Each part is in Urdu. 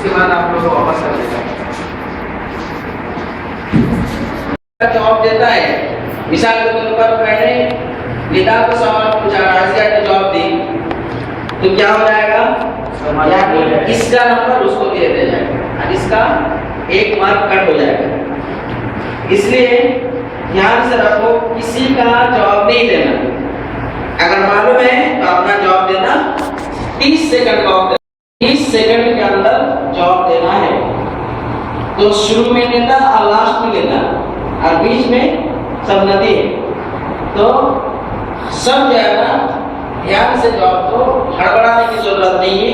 کے بعد آپ لوگ کو واپس کر دیتا ہے جواب دیتا ہے. مثال کے طور پر میں نے ندا کو سوال پوچھا، راضیہ نے جواب دی، تو کیا ہو جائے گا؟ اس کا نمبر اس کو دے دیا جائے گا اور اس کا 1 مارک کٹ ہو جائے گا. اس لیے دھیان سے رکھو، کسی کا جواب نہیں دینا. اگر معلوم ہے تو اپنا جواب دینا 30 سیکنڈ کا وقت، 30 سیکنڈ کے اندر جواب دینا ہے. تو شروع میں لینا اور لاسٹ میں لینا اور بیچ میں سب ندی ہے. تو سب جو ہے نا دھیان سے جواب دو، ہڑبڑانے کی ضرورت نہیں ہے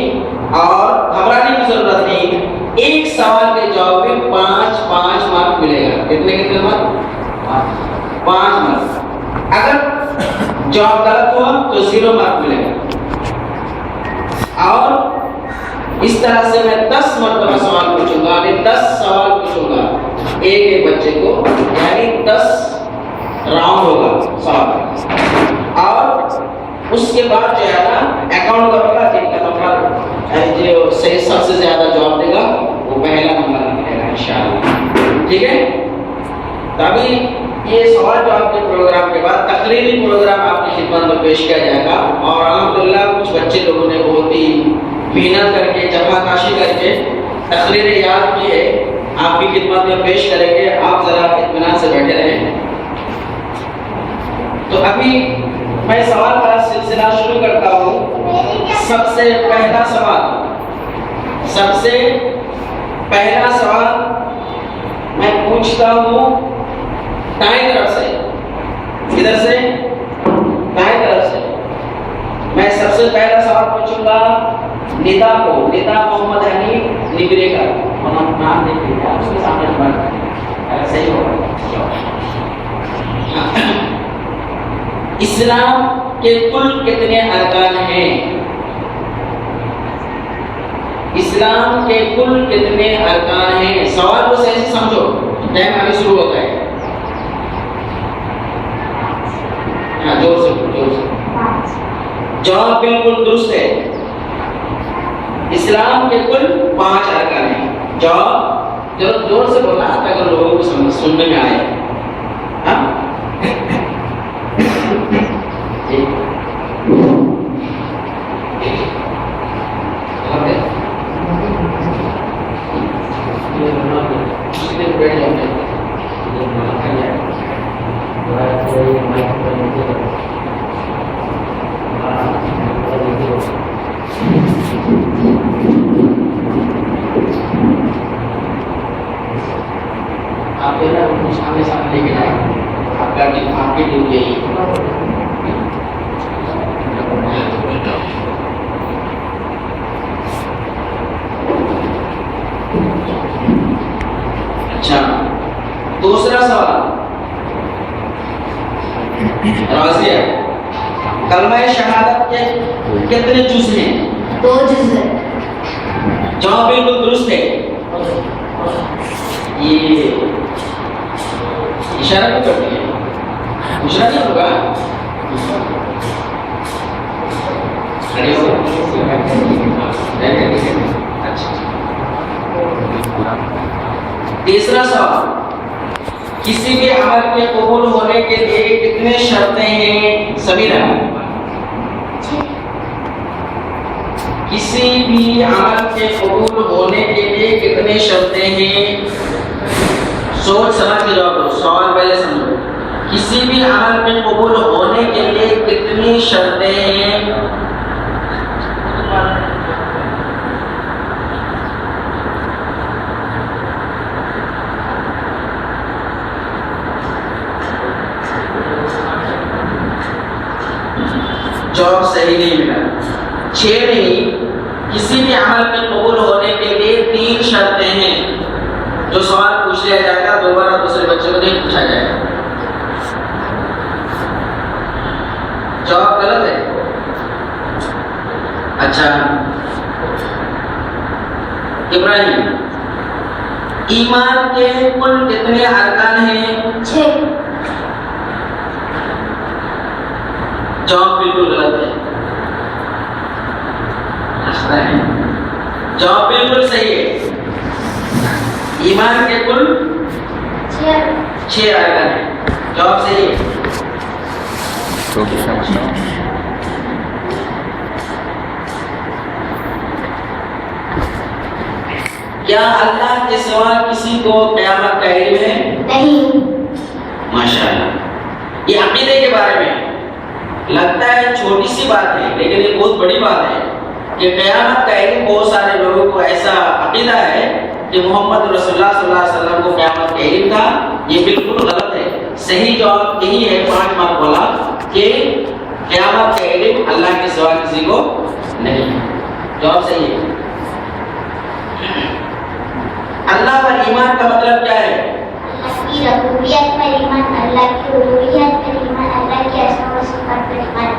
اور گھبرانے کی ضرورت نہیں ہے. ایک سوال کے جواب میں 5 مارک ملے گا. کتنے مارک؟ 5 مارک. اگر جواب غلط ہوا تو 0 مارک ملے گا. اور اس طرح سے میں 10 مرتبہ سوال پوچھوں گا، 10 سوال پوچھوں گا ایک بچے کو، یعنی 10 راؤنڈ ہوگا سوال. اور اس کے بعد جو ہے نا اکاؤنٹ کروں گا جن کا نمبر جو صحیح سب سے زیادہ جواب دے گا وہ پہلا نمبر ملے گا انشاءاللہ. ٹھیک ہے؟ تبھی یہ سوال جواب کے پروگرام کے بعد تقریری پروگرام آپ کی خدمت میں پیش کیا جائے گا. اور الحمدللہ کچھ بچے لوگوں نے بہت ہی محنت کر کے جفاکاشی کر کے تقریریں یاد کی ہے، آپ کی خدمت میں پیش کریں گے. آپ ذرا اطمینان سے بیٹھے رہیں. تو ابھی میں سوال کا سلسلہ شروع کرتا ہوں. سب سے پہلا سوال میں پوچھتا ہوں دائیں طرف سے. ادھر سے دائیں طرف سے میں سب سے پہلا سوال پوچھوں گا ندا کو. ندا محمد حنیف نگری کا نام دیکھ لیجیے، آپ اس کے سامنے بات کریں، صحیح ہوگا. اسلام کے کل کتنے ارکان ہیں؟ اسلام کے کل کتنے ارکان ہیں؟ سوال کو صحیح سے سمجھو، ٹائم ابھی شروع ہوتا ہے. ہاں زور سے. جواب بالکل درست ہے. اسلام کے کل 5 ارکان ہیں. جواب زور سے بولنا تاکہ لوگوں کو سننے میں آئے. ہاں آپ سامنے لے کے جائیں. آپ کی ٹیم یہی اچھا. دوسرا سوال، راضیہ، کلمہ شہادت کے کتنے جز ہیں؟ 2 جز ہیں. جواب بالکل درست ہے. یہ اشارہ کیوں کرتی ہے؟ پوچھنا نہیں ہوگا. تیسرا سوال، کسی بھی عمل کے قبول ہونے کے لیے کتنے شرطیں ہیں؟ سمیرہ، کسی بھی عمل کے قبول ہونے کے لیے کتنے شرطیں ہیں؟ سوچ سمجھ کے جواب دو. سوال پہلے سمجھو. کسی بھی عمل کے قبول ہونے کے لیے کتنی شرطیں ہیں؟ جواب صحیح نہیں ملا. 6 نہیں، کسی بھی عمل کے قبول ہونے کے لیے 3 شرطیں ہیں. جو سوال پوچھ لیا جائے گا دوبارہ دوسرے بچے کو نہیں پوچھا جائے گا. جواب غلط ہے. اچھا ابراہیم، ایمان کے کل کتنے ارکان ہیں؟ 6. جواب بالکل غلط ہے. جواب بالکل صحیح ہے. ایمان کے کل 6 ارکان ہیں. جواب صحیح ہے. کیا اللہ کے سوا کسی کو قیامت کا علم ہے؟ نہیں. ماشاءاللہ. یہ عقیدے کے بارے میں لگتا ہے چھوٹی سی بات ہے لیکن یہ بہت بڑی بات ہے کہ قیامت کا علم بہت سارے لوگوں کو ایسا عقیدہ ہے کہ محمد رسول اللہ صلی اللہ علیہ وسلم کو قیامت کا علم تھا. یہ بالکل غلط ہے. صحیح جواب یہی ہے 5 مارک والا کہ قیامت کا علم اللہ کے سوا کسی کو نہیں ہے. جواب صحیح ہے. اللہ پر ایمان کا مطلب کیا ہے؟ اللہ کی ربوبیت پر ایمان, اللہ کی الوہیت پر ایمان, اللہ کی اسماء و صفات پر ایمان.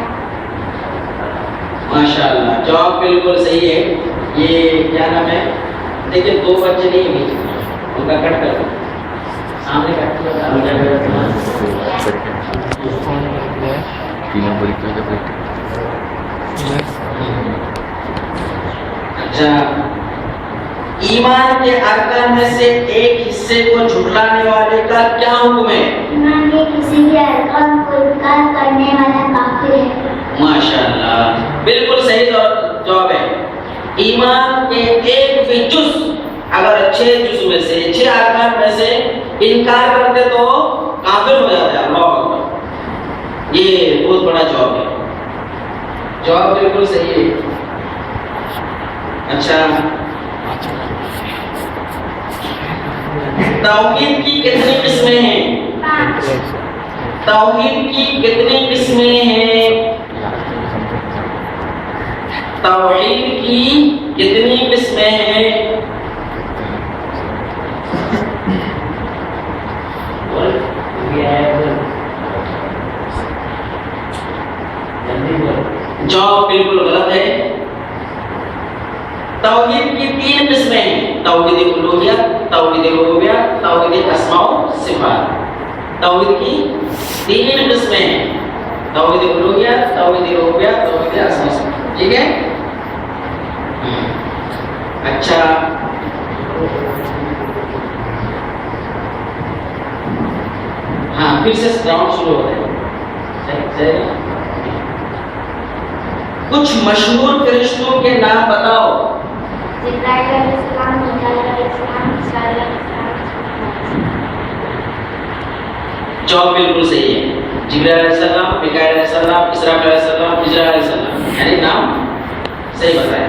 ماشاءاللہ. جواب بالکل صحیح ہے. یہ کیا نام ہے؟ دیکھیں 2 بچے نہیں ہیں, ان کا کٹ کر دو. سامنے کٹ کر اچھا. ایمان کے ارکان میں سے ایک حصے کو جھٹلانے والے کا کیا حکم ہے؟ ایمان کے کسی بھی ارکان کو انکار کرنے والا کافر ہے. ماشاءاللہ. بالکل صحیح جواب ہے. ایمان کے ایک بھی جز اگر 6 جز میں سے 6 ارکان میں سے انکار کرتے تو کافر ہو جاتا ہے. اللہ اکبر. یہ بہت بڑا جواب ہے. جواب بالکل صحیح ہے. اچھا. توحید کی کتنی قسمیں ہیں؟ 5. توحید کی کتنی قسمیں ہیں؟ توحید کی کتنی قسمیں ہیں؟ جواب بالکل غلط ہے. توحید کی 3 قسمیں ہیں. توحید الوہیت, توحید ربوبیت, توحید اسماء و صفات. توحید کی 3 قسمیں ہیں. توحید الوہیت, توحید ربوبیت, توحید اسماء و صفات. ٹھیک ہے. اچھا. ہاں پھر سے راؤنڈ شروع ہو رہا ہے. کچھ مشہور فرشتوں کے نام بتاؤ. جبرائیل علیہ السلام, میکائیل علیہ السلام, اسرائیل علیہ السلام. جواب بالکل صحیح ہے. جبرائیل علیہ السلام, میکائیل علیہ السلام, اسرائیل علیہ السلام, اسرائیل علیہ السلام, یعنی نام صحیح بتایا.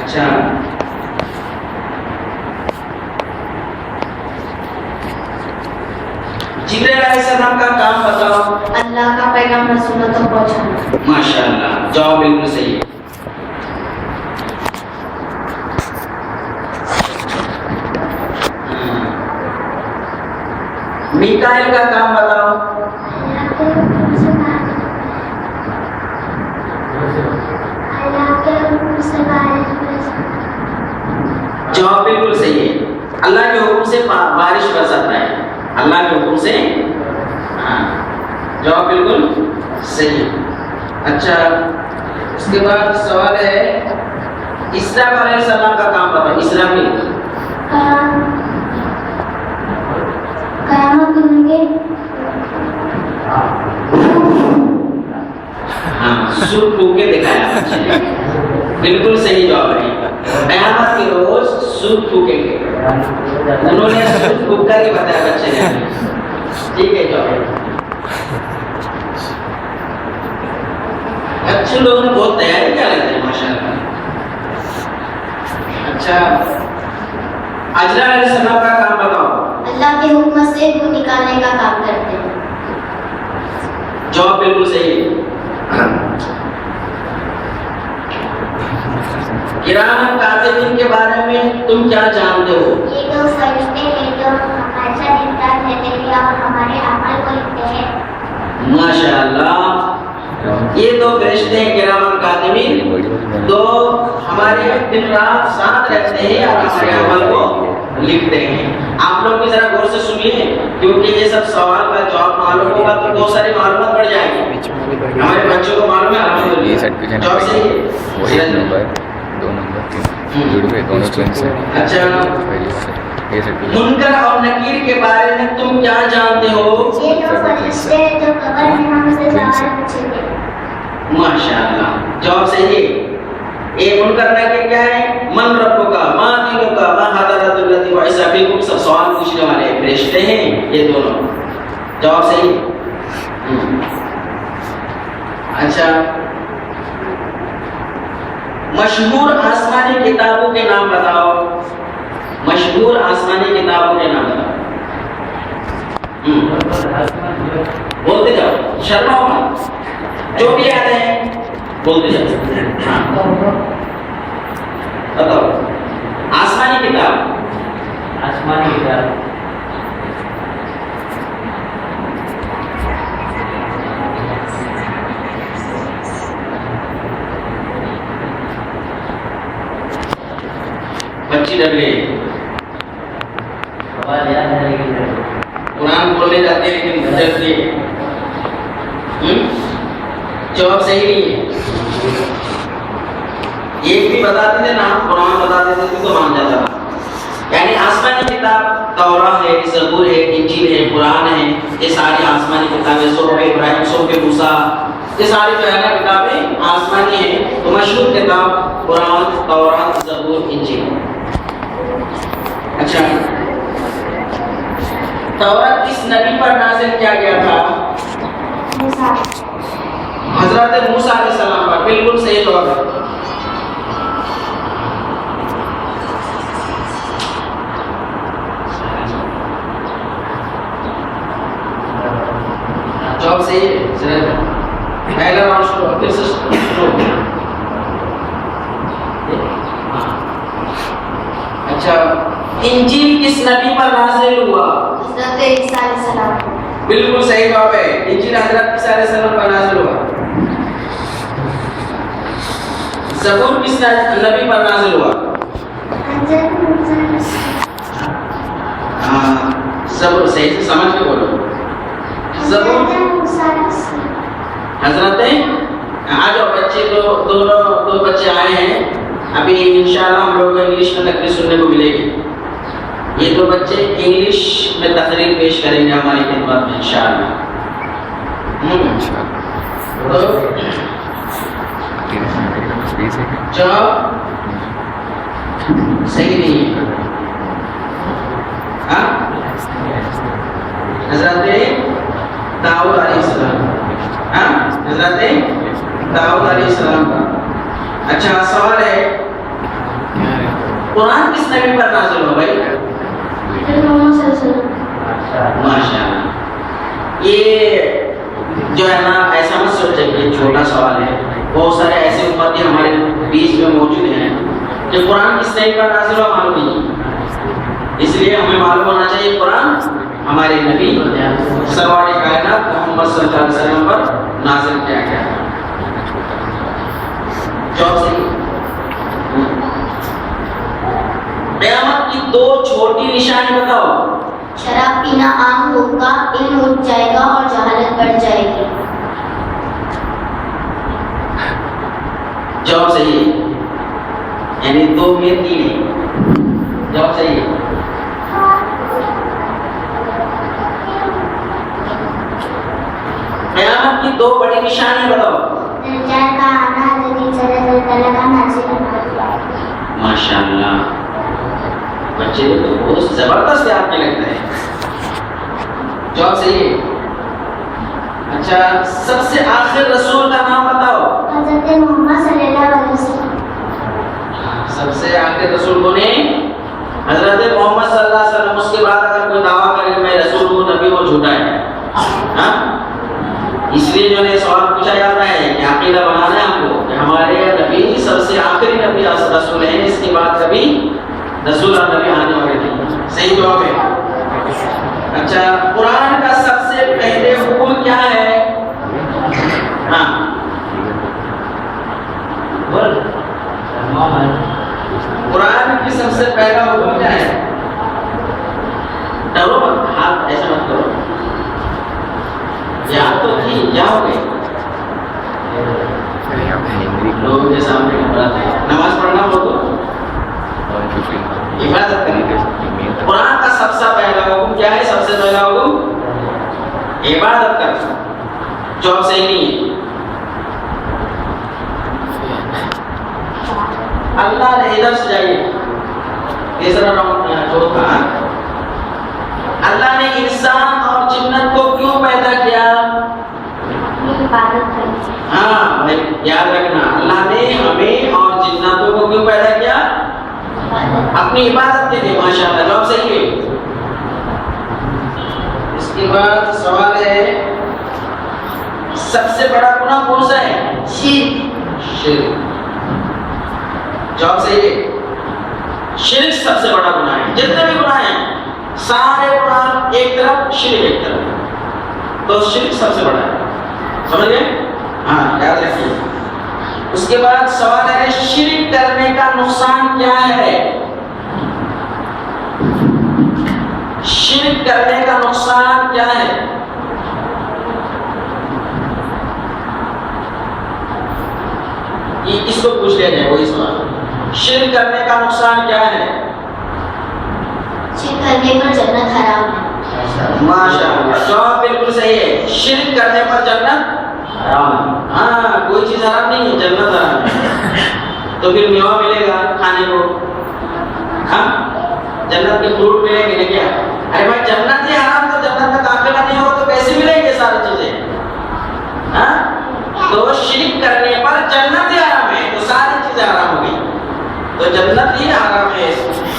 اچھا. جبرائیل علیہ السلام کا کام بتاؤ. اللہ کا پیغام رسولوں تک پہنچانا. ماشاءاللہ. جواب بالکل صحیح ہے. میکائیل کا کام بتاؤ. جواب بالکل صحیح ہے. اللہ کے حکم سے بارش برساتا ہے. اللہ کے حکم سے. ہاں جواب بالکل صحیح ہے. اچھا. اس کے بعد سوال ہے اسرافیل علیہ السلام کا کام بتاؤ. اسرافیل قیامت کے دن کے ہاں سور پھونک کے دکھایا. بالکل صحیح جواب ہے. قیامت کے روز سور پھونکیں گے. انہوں نے سور پھونک کر کے بتایا بچے نے. ٹھیک ہے جواب. اچھے لوگوں نے بہت تیاری کیا لیتے ہیں ماشاءاللہ. اچھا. اجرا علیہ السلام کا کام بتاؤ. اللہ کے حکم سے دودھ نکالنے کا کام کرتے ہیں. جواب بالکل صحیح ہے. کرام کاتبین کے بارے میں تم کیا جانتے ہو؟ یہ 2 فرشتے ہیں جو ہمارے ساتھ امتحان لیتے ہیں اور ہمارے اعمال کو لکھتے ہیں. ماشاءاللہ. یہ 2 فرشتے ہیں کرام کاتبین, تو ہمارے دن رات ساتھ رہتے ہیں اور ہمارے عمل کو لکھ دیں گے. آپ لوگ بھی ذرا غور سے سنیے کیونکہ یہ سب سوال کا جواب معلوم ہوگا تو بہت ساری معلومات بڑھ جائے گی. ہمارے بچوں کو معلوم ہے الحمدللہ. جواب صحیح ہے. اچھا منکر اور نکیر کے بارے میں تم کیا جانتے ہو؟ یہ دو فرشتے جو قبر میں ہم سے سوال پوچھیں گے. ماشاءاللہ جواب صحیح ہے. یہ منکر نکیر کیا ہے؟ من ربک ما دینک ما حضرت اللتی وعیسیٰ. بالکل سب سوال پوچھنے والے فرشتے ہیں یہ دونوں. جواب صحیح. اچھا مشہور آسمانی کتابوں کے نام بتاؤ. مشہور آسمانی کتابوں کے نام بتاؤ. بولتے جاؤ شرماؤ مت. جو بھی یاد ہے بولتے جاؤ. ہاں بتاؤ. آسمانی کتاب. آسمانی کتاب بچی ڈر گئی. آواز یاد ہے لیکن قرآن بولنے جاتے ہیں لیکن ڈرتے ہیں. جواب صحیح نہیں ہے. یہ بھی بتاتے تھے نا قرآن بتاتے تھے تو مان جاتا تھا. یعنی آسمانی کتاب توراہ ہے، زبور ہے، انجیل ہے، قرآن ہے. یہ ساری آسمانی کتابیں. صحف ابراہیم، صحف موسیٰ، یہ ساری جو ہے نا کتابیں آسمانی ہیں. تو مشہور کتاب قرآن، تورات، زبور، انجیل. اچھا تورات کس نبی پر نازل کیا گیا تھا؟ موسیٰ. حضرت موسیٰ علیہ السلام پر. بالکل صحیح جواب ہے. جواب صحیح ہے. پہلا راؤنڈ شروع. پھر سے شروع. اچھا انجیل کس نبی پر نازل ہوا؟ حضرت عیسیٰ علیہ السلام. بالکل صحیح جواب ہے. انجیل حضرت عیسیٰ علیہ السلام پر نازل ہوا. زبور کس نبی پر نازل ہوا؟ حضرت موسیٰ علیہ السلام. ہاں زبور صحیح سے سمجھ کے بولو. زبور حضرت موسیٰ علیہ السلام. حضرت آ جاؤ بچے. دو بچے آئے ہیں. ابھی انشاءاللہ ہم لوگ کو انگلش میں تقریر سننے کو ملے گی. یہ دو بچے انگلش میں تقریر پیش کریں گے ہماری خدمت میں انشاءاللہ. جواب صحیح نہیں ہے. ہاں حضرت داؤد علیہ السلام. ہاں حضرت داؤد علیہ السلام کا. اچھا سوال ہے قرآن کس نبی پر نازل ہوا بھائی؟ حضرت محمد صلی اللہ علیہ وسلم. ماشاءاللہ. یہ جو ہے نا ایسا مت سوچے کہ چھوٹا سوال ہے. بہت سارے ایسے امتی ہمارے بیچ میں موجود ہیں کہ قرآن کس نبی پر نازل ہوا معلوم نہیں. اس لیے ہمیں معلوم ہونا چاہیے قرآن ہمارے نبی سرور کائنات محمد صلی اللہ علیہ وسلم پر نازل کیا گیا. جواب صحیح. قیامت کی دو چھوٹی نشانی بتاؤ. شراب پینا عام ہوگا، علم اٹھ جائے گا اور جہالت بڑھ جائے گی. جواب صحیح ہے. یعنی دو میں تین ہے. جواب صحیح ہے. قیامت کی دو بڑی نشانی بتاؤ. دجال کا آنا، حضرت صلی اللہ علیہ وسلم کا نازل ہونا. ماشاءاللہ بچے تو بہت زبردست آپ کے لگتا ہے. جواب صحیح ہے. اچھا سب سے آخر رسول کا نام بتاؤ. حضرت محمد صلی اللہ علیہ وسلم. سب سے آخر رسول کون ہے؟ حضرت محمد صلی اللہ علیہ وسلم. اس کے بعد اگر کوئی دعویٰ کرے کہ میں رسول ہوں نبی وہ جھوٹا ہے. ہاں اس لیے جو ہے سوال پوچھا جاتا ہے کہ عقیدہ بنانا ہے ہم کو کہ ہمارے نبی سب سے آخری نبی رسول ہیں. اس کے بعد کبھی رسول اور نبی آنے والے نہیں. صحیح جواب ہے. اچھا قرآن کا سب سے پہلے حکم کیا ہے؟ ہاں قرآن کی سب سے پہلا حکم کیا ہے؟ ایسا مت کرو. یاد تو تھی، کیا ہو گئی؟ لوگوں کے سامنے نماز پڑھنا ہو تو عبادت کریں. قرآن کا سب سے پہلا حکم کیا ہے؟ سب سے پہلا حکم عبادت کرنا. جواب صحیح نہیں ہے. اللہ نے ادھر سے جائیے تیسرا راؤنڈ چوتھا. اللہ نے انسان اور جنت کو کیوں پیدا کیا؟ ہاں بھائی یاد رکھنا، اللہ نے ہمیں اور جناتوں کو کیوں پیدا کیا؟ اپنی عبادت کے لیے. ماشاءاللہ جواب صحیح ہے. اس کے بعد سوال ہے سب سے بڑا گناہ کون سا ہے؟ شرک. جواب صحیح ہے. شرک سب سے بڑا گناہ ہے. جتنے بھی گناہ ہیں سارے گناہ ایک طرف، شرک ایک طرف، تو شرک سب سے بڑا ہے. سمجھ گئے؟ ہاں یاد رکھیے. اس کے بعد سوال ہے شرک کرنے کا نقصان کیا ہے؟ شرک کرنے کا نقصان کیا ہے؟ اس کو پوچھ لیا جائے وہی سوال. شرک کرنے کا نقصان کیا ہے؟ شرک کرنے پر جنت حرام ہے. ماشاءاللہ جواب بالکل صحیح ہے. شرک کرنے پر جنت حرام ہے. ہاں کوئی چیز حرام نہیں ہے، جنت حرام ہے. تو پھر میوہ ملے گا کھانے کو، ہاں جنت کے فروٹ ملیں گے کیا؟ ارے بھائی جنت ہی حرام تو جنت میں داخلہ نہیں ہو تو کیسے ملیں گے ساری چیزیں؟ ہاں تو شرک کرنے پر جنت ہی حرام ہے تو ساری چیزیں حرام ہو گئی. تو جنت ہی حرام ہے.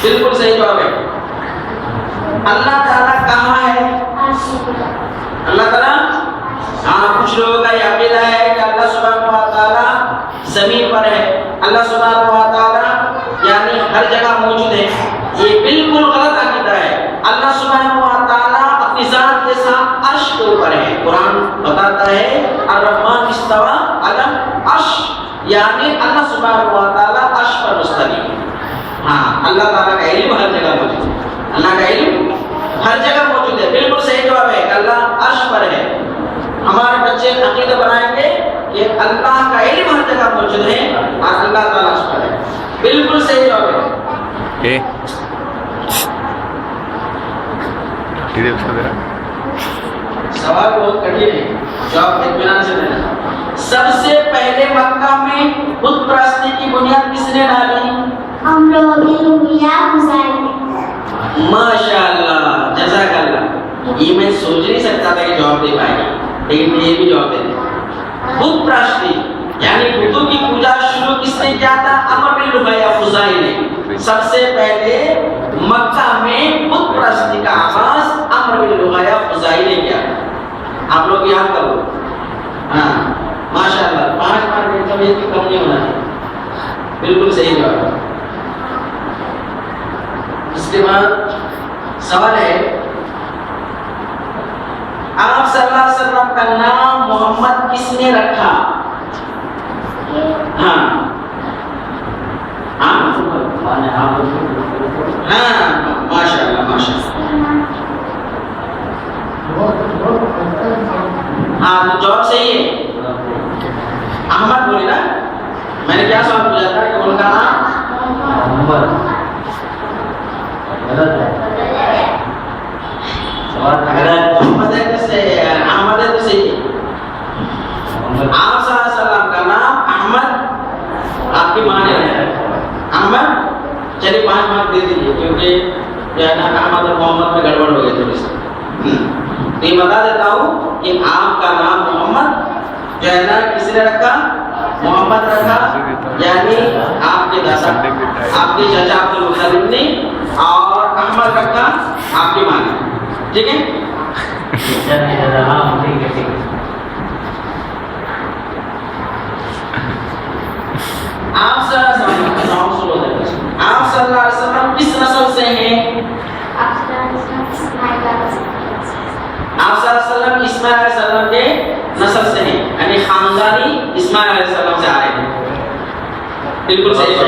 بالکل صحیح جواب ہے. اللہ تعالیٰ کہاں ہے؟ اللہ تعالیٰ ہاں کچھ لوگوں کا یہ عقیدہ ہے کہ اللہ سبحانہ و تعالیٰ زمین پر ہے. اللہ سبحانہ و تعالیٰ یعنی ہر جگہ موجود ہے. یہ بالکل غلط عقیدہ ہے. اللہ سبحانہ و تعالیٰ اپنی ذات کے ساتھ عرش کے اوپر ہے. قرآن بتاتا ہے الرحمن استوى علی العرش، یعنی اللہ سبحانہ و تعالیٰ عرش پر مستوی ہے. ہاں اللہ تعالیٰ کا علم ہر جگہ موجود ہے. اللہ کا علم ہر جگہ موجود ہے. بالکل صحیح جواب ہے کہ اللہ عرش پر ہے. ہمارے بچے عقیدہ بنائیں گے کہ اللہ کا علم ہر جگہ موجود ہے اور اللہ تعالیٰ عرش پر ہے. بالکل صحیح جواب ہے. سوال بہت کٹھن ہے، جواب اطمینان سے دینا. سب سے پہلے مکہ میں بت پرستی کی بنیاد کس نے ڈالی؟ ہم لوگ ماشاءاللہ جزاک اللہ. یہ میں سوچ نہیں سکتا تھا کہ جواب دے پائے گا، لیکن یہ بھی جواب دے دیں. بت پرستی یعنی بتوں کی پوجا شروع کس نے کیا تھا؟ عمرو بن لحیہ خزاعی نے. سب سے پہلے مکہ میں بت پرستی کا آغاز عمرو بن لحیہ خزاعی نے کیا. آپ لوگ یاد کرو. ہاں ماشاءاللہ 5 مارک کم نہیں ہونا ہے. بالکل صحیح جواب. اس کے بعد سوال ہے آپ صلی اللہ علیہ وسلم کا نام محمد کس نے رکھا؟ ہاں ہاں ماشاءاللہ ماشاءاللہ. ہاں تو جواب صحیح ہے. احمد بولی نا. میں نے کیا سوال پوچھا تھا کہ ان کا نام محمد غلط ہے. محمد ہے تو صحیح ہے، احمد ہے تو صحیح ہے. آپ صلی اللہ علیہ وسلم کا نام احمد آپ کی ماں نے رکھا ہے. احمد چلیے 5 مارک دے دیجیے کیونکہ جو ہے نا احمد اور محمد میں گڑبڑ ہو گئی تھوڑی سی. تو یہ بتا دیتا ہوں کہ آپ کا نام محمد جو ہے نا کس نے رکھا؟ محمد رکھا، یعنی آپ کے دادا آپ کے چچا عبد المطلب نے، اور احمد رکھا آپ کی ماں نے. ٹھیک ہے. آپ صلی اللہ علیہ وسلم کس نسل سے ہیں؟ آپ صلی اللہ علیہ وسلم اسماعیل علیہ السلام کے نسل سے ہیں، یعنی خاندانی اسماعیل علیہ السلام سے آ رہے ہیں. بالکل صحیح ہے.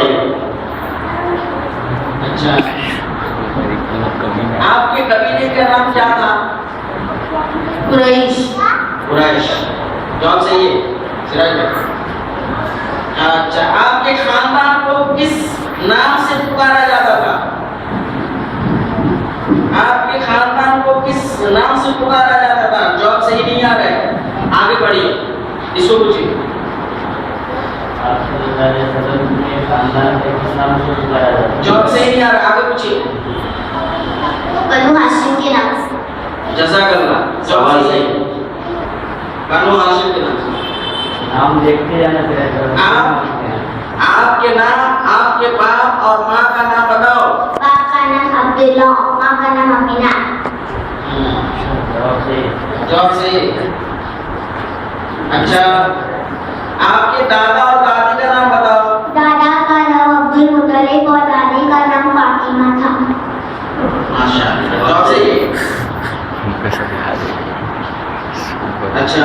اچھا آپ کے قبیلے کا نام کیا تھا؟ قریش قریش. جواب صحیح ہے سراج بھائی. اچھا آپ کے خاندان کو کس نام سے پکارا جاتا تھا؟ آپ کے خاندان کو کس نام سے پکارا جاتا تھا؟ جواب صحیح نہیں آ رہا ہے. آگے بڑھیے اس کو پوچھیے. آپ صلی اللہ علیہ وسلم کے خاندان کے کس نام سے پکارا جاتا ہے؟ جواب صحیح نہیں آ رہا. آگے پوچھیے. بنو ہاشم کے نام سے. جزاک اللہ. جواب صحیح ہے. بنو ہاشم کے نام سے. نام دیکھتے جانا پڑے. آپ کے نام، آپ کے باپ اور ماں کا نام بتاؤ. باپ کا نام عبداللہ اور ماں کا نام امینہ. جواب صحیح. جواب صحیح. اچھا آپ کے دادا اور دادی کا نام بتاؤ. دادا کا نام عبدالمطلب اور دادی کا نام فاطمہ تھا. ماشاء اللہ. جواب صحیح. اچھا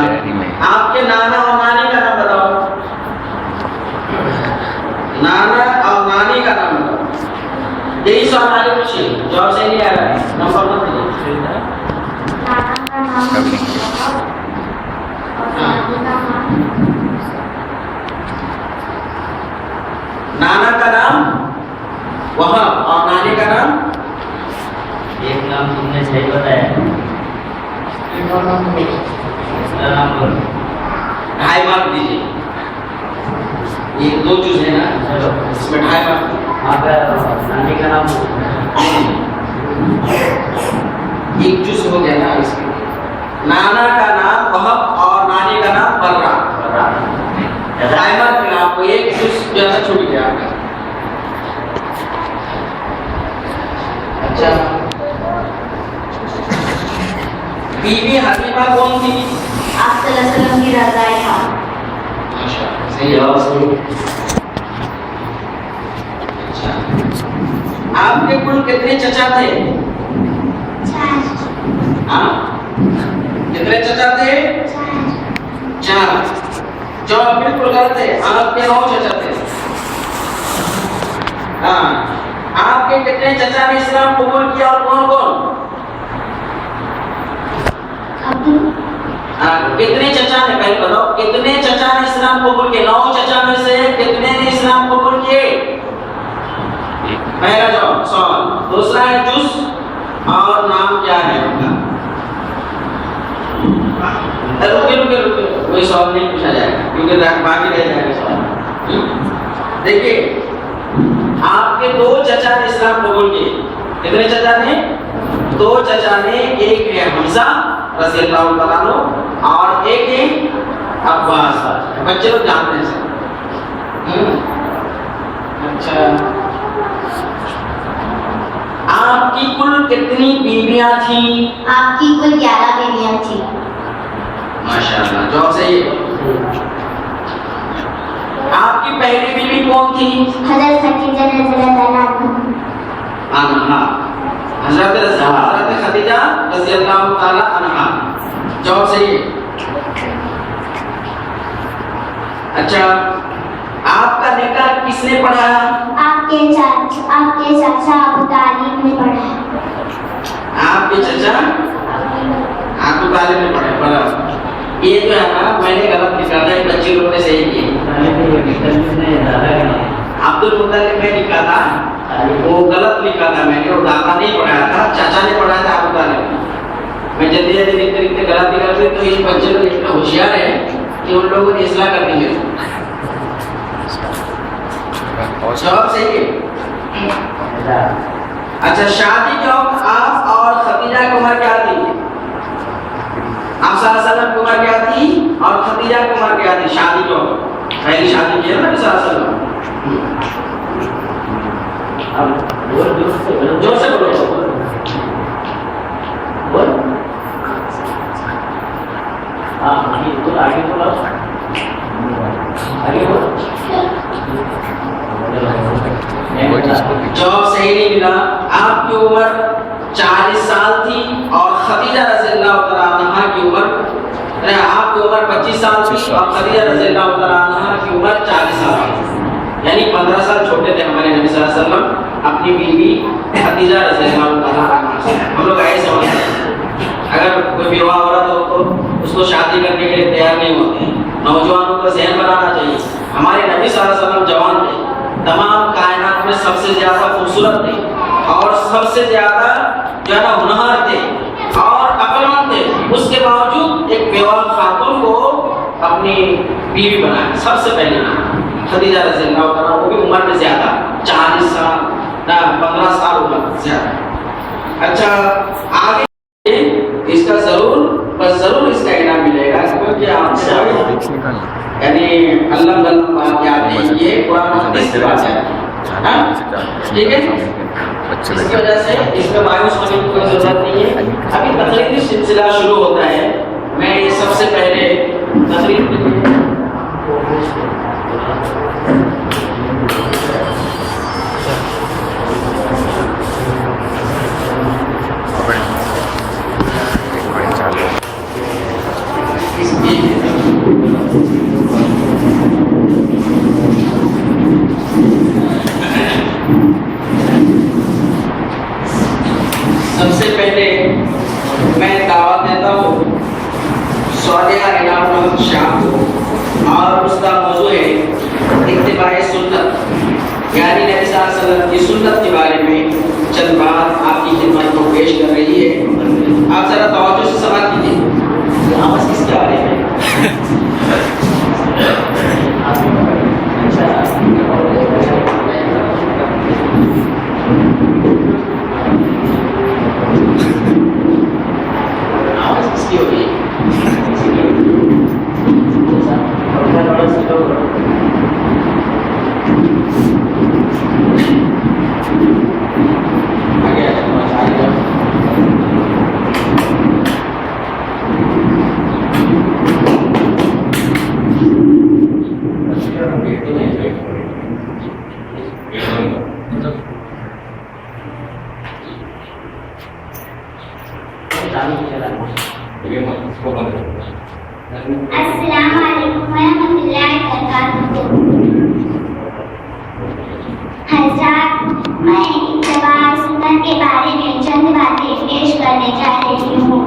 آپ کے نانا اور نانی کا نام بتاؤ. نانا اور نانی کا نام بتاؤ. یہی سوال آگے پوچھیے. جواب صحیح نہیں آ رہا ہے. نمبر مت دیجیے. دادا کا نام اور دادی کا نام. نانا کا نام وہاب اور نانی کا نام. ایک نام تم نے صحیح بتایا. دوسرا نام بولو. ڈھائی مارک دیجیے. یہ دو چیز ہے نا، چلو اس میں ڈھائی مارک. آپ کا نانی کا نام ایک چیز ہو گیا نا اس میں. نانا کا نام وہاب اور نانی کا نام برا. ڈھائی مارک میں آپ کو ایک چیز زیادہ چھوٹ گیا آپ کا. اچھا بی بی حلیمہ کون تھی؟ آپ صلی اللہ علیہ وسلم کی رضائے تھا. ماشاءاللہ صحیح جواب صحیح. اچھا آپ کے کل کتنے چچا تھے؟ ہاں کتنے چچا تھے؟ چار. جواب بالکل غلط ہے. آپ کے 9 چچا تھے. ہاں آپ کے کتنے چچا نے اسلام قبول کیا اور کون کون؟ کتنے چچا نے، پہلے بتاؤ کتنے چچا نے اسلام قبول کیے؟ 9 چچا میں سے کتنے نے اسلام قبول کیے؟ پہلا جواب سوال. دوسرا ہے جز اور نام کیا ہے ان کا؟ رکے کوئی سوال نہیں پوچھا جائے گا کیونکہ باقی رہ جائے گا سوال. دیکھیے آپ کے 2 چچا نے اسلام قبول کیے. کتنے چچا نے؟ 2 چچا نے. ایک ہے حمزہ رضی اللہ تعالیٰ عنہ اور ایک ہے عباس. بچے لوگ جانتے ہیں سر. اچھا آپ کی کل کتنی بیویاں تھیں؟ آپ کی کل 11 بیویاں تھیں. ماشاءاللہ جواب صحیح ہے. آپ کی پہلی بیوی کون تھی؟ حضرت خدیجہ رضی اللہ عنہا. حضرت خدیجہ رضی اللہ تعالی عنہا. جواب صحیح ہے. اچھا آپ کا نکاح کس نے پڑھایا؟ آپ کے چاچا ابو طالب نے پڑھایا. آپ کے چچا ابو طالب نے پڑھا. یہ جو ہے نا میں نے غلط لکھا تھا. بچے لوگوں نے صحیح کیا. عبد المطلب میں لکھا تھا وہ غلط لکھا تھا میں نے. اور دادا نہیں پڑھایا تھا، چاچا نے پڑھایا تھا ابو طالب. میں جلدی جلدی لکھتے لکھتے غلط لکھا تھا. تو یہ بچے لوگ اتنا ہوشیار ہے کہ ان لوگوں نے اصلاح کر دی. جواب صحیح ہے. اچھا شادی کے وقت آپ اور خدیجہ کی عمر کیا تھی؟ آپ صلی اللہ علیہ وسلم کی عمر کیا تھی اور خدیجہ کی عمر کیا تھی شادی کے وقت؟ پہلی شادی کی ہے نا صلی اللہ علیہ وسلم. جوڑ سے بولو. آگے بولو. جواب صحیح نہیں ملا. آپ کی عمر 40 سال تھی اور خدیجہ رضی اللہ تعالیٰ عنہا کی عمر آپ کی عمر 25 سال تھی اور خدیجہ رضی اللہ تعالیٰ عنہا کی عمر 40 سال تھی. یعنی 15 سال چھوٹے تھے ہمارے نبی صلی اللہ علیہ وسلم اپنی بیوی خدیجہ رضی اللہ تعالیٰ عنہا سے. ہم لوگ ایسے سمجھتے ہیں. اگر کوئی بیوہ عورت ہو تو اس کو شادی کرنے کے لیے تیار نہیں ہوتے ہیں. نوجوانوں کا ذہن بنانا چاہیے. ہمارے نبی صلی اللہ علیہ وسلم جوان تھے, تمام کائنات میں سب سے زیادہ خوبصورت تھے اور سب سے زیادہ جو ہے نا ہونہار تھے اور عقلمند تھے. اس کے باوجود ایک بیوہ خاتون کو اپنی بیوی بنایا سب سے پہلے خدیجہ رضی اللہ عنہا, وہ بھی عمر میں زیادہ 40 سال نہ 15 سال عمر زیادہ. اچھا آگے اس کا ضرور اس کا انعام ملے گا کیونکہ آپ یعنی اللہ بات یاد نہیں, یہ قرآن حدیث کی بات ہے. ٹھیک ہے, اس کی وجہ سے اس میں مایوس ہونے کی کوئی ضرورت نہیں ہے. ابھی تقریری سلسلہ شروع ہوتا ہے. میں سب سے پہلے تقریر سب سے پہلے میں دعوت دیتا ہوں صالحہ انعام محمد شاہ کو, اور اس کا موضوع ہے اتباع سنت, یعنی نبی صلی اللہ علیہ وسلم کی سنت کے بارے میں چند بات آپ کی خدمت کو پیش کر رہی ہے. آپ ذرا توجہ سے سماعت کیجیے. آواز کس کے بارے میں؟ آواز کس کی ہوگی؟ السلام علیکم ورحمۃ اللہ وبرکاتہ. حضرات, میں اتباع سنت کے بارے میں چند باتیں پیش کرنے جا رہی ہوں.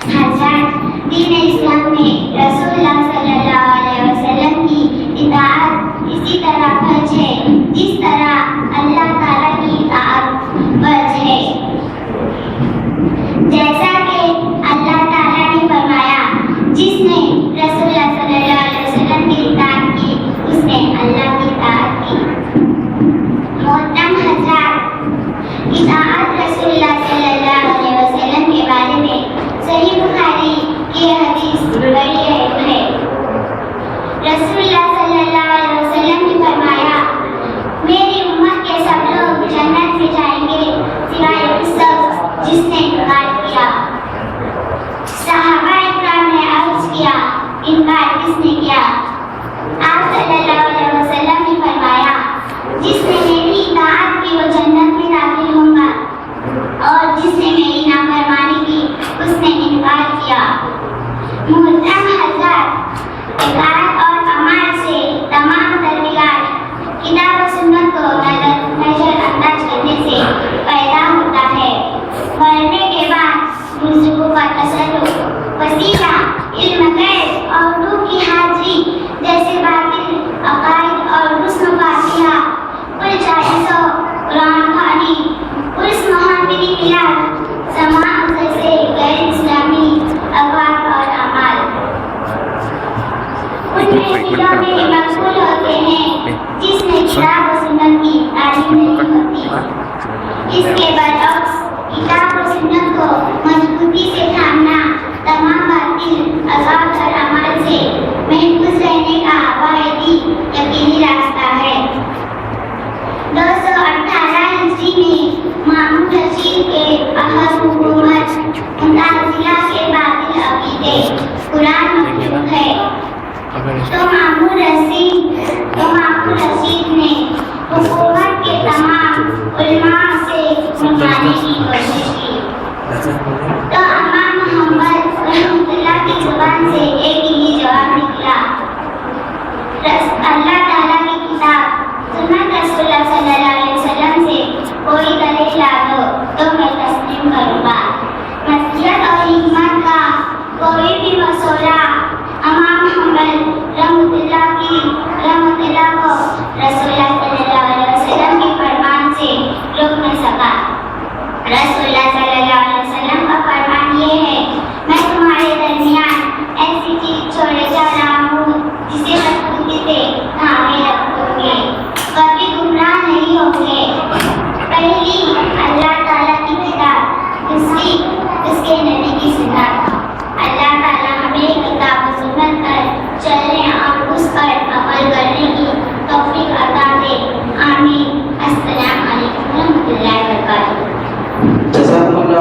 حضرات, دین اسلام میں رسول اللہ صلی اللہ علیہ وسلم کی اطاعت اسی طرح فرض ہے جس طرح اللہ تعالیٰ کی اطاعت فرض ہے. جیسا کہ اللہ تعالیٰ نے فرمایا, جس نے رسول اللہ صلی اللہ علیہ وسلم کی اطاعت کی اس نے اللہ کی اطاعت کی. محترم حضرات, اطاعت رسول اللہ صلی اللہ علیہ وسلم کے بارے میں صحیح بخاری کی حدیث بڑی اہم ہے. رسول اللہ صلی اللہ علیہ وسلم نے فرمایا, میری امت کے سب لوگ جنت میں جائیں گے سوائے اس شخص جس نے انکار کیا. صحابہ اکرام نے عرض کیا, انکار کس نے کیا؟ آپ صلی اللہ علیہ وسلم نے فرمایا, جس نے میری اطاعت کی وہ جنت میں داخل ہوں گا, اور جس نے میری نافرمانی کی اس نے انکار کیا. محترم حضرات, اطاعت اور اعمال سے تمام تربیات کتاب و سنت کو نظر انداز کرنے سے پیدا ہوتا ہے. مرنے کے بعد بزرگوں کا تسلط, وسیلہ, علم غیب اور روح کی حاضری جیسے باطل عقائد اور حسن فاتحہ, کل 400 قرآن خوانی, عرس محافلی میلاد, سماعت جیسے غیر اسلامی اقوال اور اعمال ان میں دلوں میں مقبول ہوتے ہیں جس میں کتاب و سنت کی تعلیم نہیں ہوتی. اس کے برعکس کتاب و سنت کو مضبوطی سے تھامنا تمام باطل اقوال اور اعمال سے محفوظ رہنے کا واحد یقینی راستہ ہے. 218 ہجری میں مامون رشید کے احد حکومت متعزلہ کے باطل عقیدے قرآن مخلوق ہے. تو مامون رشید نے حکومت کے تمام علماء سے منوانے کی کوشش کی. تو امام محمد رحمۃ اللہ کی زبان سے ایک ہی جواب نکلا, اللہ تعالیٰ کی کتاب سنت رسول اللہ صلی اللہ علیہ وسلم سے کوئی دلیل لا دو تو میں تسلیم کروں گا. نصیحت اور حکمت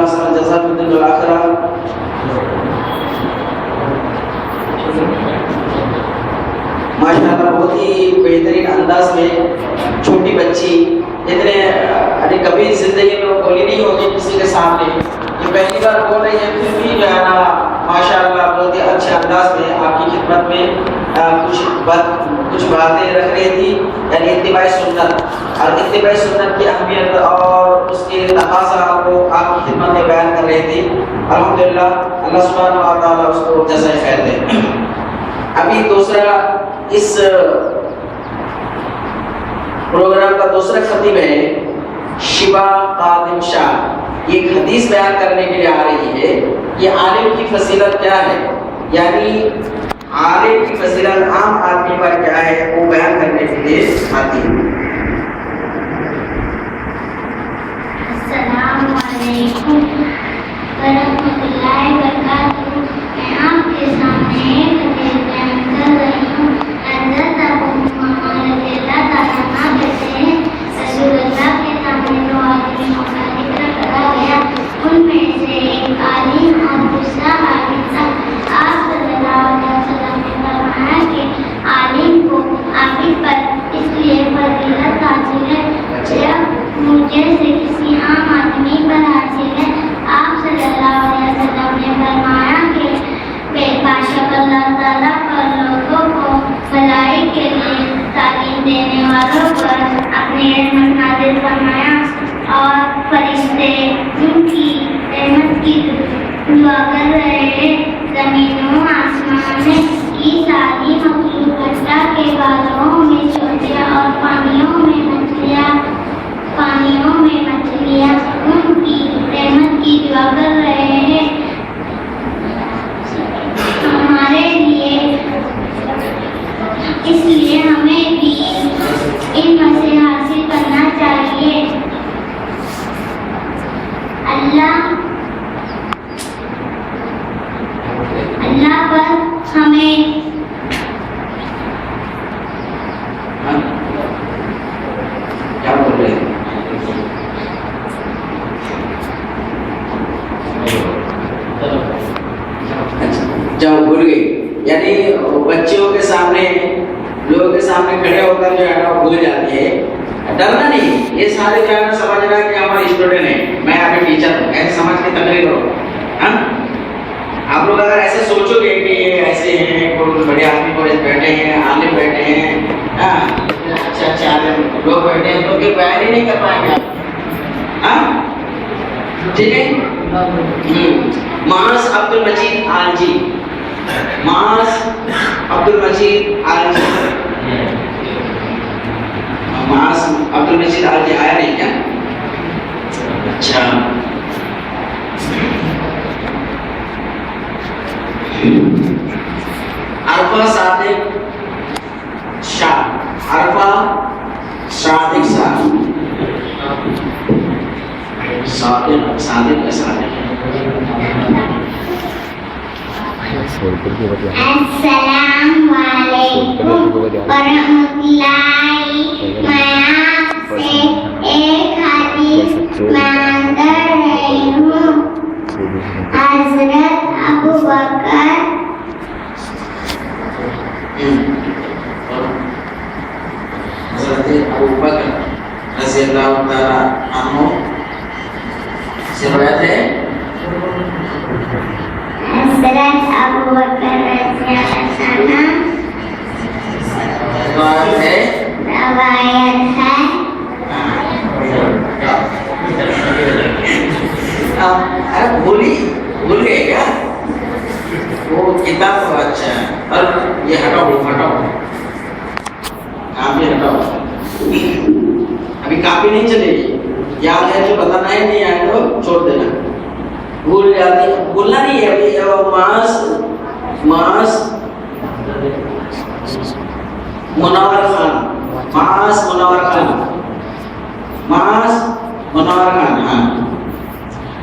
احسن الجزاء فی الدنیا والآخرہ. ماشاء اللہ بہت ہی بہترین انداز میں چھوٹی بچی اتنے کبھی زندگی میں بولی نہیں ہوگی کسی کے سامنے، یہ پہلی بار بول رہی ہے، پھر بھی جو ہے نا ماشاء اللہ بہت ہی اچھے انداز میں آپ کی خدمت میں کچھ باتیں رکھ رہی تھی، یعنی اتباع سنت اور اتباع سنت کی اہمیت اور اس کے تقاضا کو آپ کی خدمت میں بیان کر رہی تھی. الحمدللہ اللہ سبحانہ و تعالیٰ اس کو جزائے خیر دے. ابھی دوسرا اس پروگرام کا دوسرا خطیب ہے شبا قادم شاہ. یہ ایک حدیث بیان کرنے کے لیے آ رہی ہے کہ عالم کی فضیلت کیا ہے، یعنی عالم کی فضیلت عام آدمی پر کیا ہے وہ بیان کرنے کے لیے آتی ہے. السلام علیکم ورحمۃ اللہ وبرکاتہ. میں آپ کے سامنے ایک حدیث بیان کر رہی ہوں. حضرت ابو امامہ رضی اللہ تعالیٰ عنہ کہتے ہیں رسول اللہ کے سامنے دو آدمیوں کا ذکر کرا گیا، ان میں سے ایک عالم اور دوسرا عابد تھا. آپ صلی اللہ علیہ وسلم نے فرمایا کہ عالم کو عابد پر اس لیے فضیلت حاصل ہے جب مجھے سے کسی عام آدمی پر حاصل ہے. آپ صلی اللہ علیہ وسلم نے فرمایا کہ بے شک اللہ تعالیٰ پر لوگوں کو بھلائی کے لیے تعلیم دینے والوں پر اپنے رحمت نازل فرمایا اور فرشتے ان کی رحمت کی دعا کر رہے ہیں. زمینوں آسمان کی ساری مخلوق اللہ کے بالوں میں چوٹیاں اور پانیوں میں مچھلیاں ان کی رحمت کی دعا کر رہے ہیں. ہمارے لیے اس لیے ہمیں بھی علم سے حاصل کرنا چاہیے. اللہ پر ہمیں کیا بول رہے ہیں؟ جب بھول گئی، یعنی بچوں کے سامنے لوگوں کے سامنے کھڑے ہو کر جو ہے نا بھول جاتی ہے. ڈرنا نہیں، یہ سارے جو ہے نا سمجھنا کہ ہمارے اسٹوڈنٹ ہیں، میں آپ کے ٹیچر ہوں، ایسے سمجھ کے تقریر کرو. ہاں آپ لوگ اگر ایسے سوچو گے کہ یہ ایسے ہیں، کوئی بڑے آدمی کو بیٹھے ہیں، عالم بیٹھے ہیں، اچھے عالم لوگ بیٹھے ہیں، تو پھر بیان ہی نہیں کر پائیں گے آپ. ہاں ٹھیک ہے. معاذ عبد المجید آلجی، معاذ عبد المجید آلجی، معاذ عبد المجید آلجی آیا نہیں کیا؟ اچھا عرفہ صادق شاہ، عرفہ صادق شاہ، صادق السلام علیکم ورحمۃ اللہ. میں آپ سے ایک حدیث بیان کر رہی ہوں. حضرت ابو بکر رضی اللہ تعالیٰ عنہ سے روایت ہے. حضرت ابو بکر رضی اللہ عنہ روایت ہے. ارے بھول گئے کیا؟ وہ کتاب تو اچھا ہے، اور یہ ہٹاؤ کاپی ہٹاؤ. ابھی کاپی نہیں چلے گی، یاد ہے جو بتانا ہے، نہیں آئے تو چھوڑ دینا. بھول جاتی ہے، بھولنا نہیں ہے. ابھی معاذ منور خان، ہاں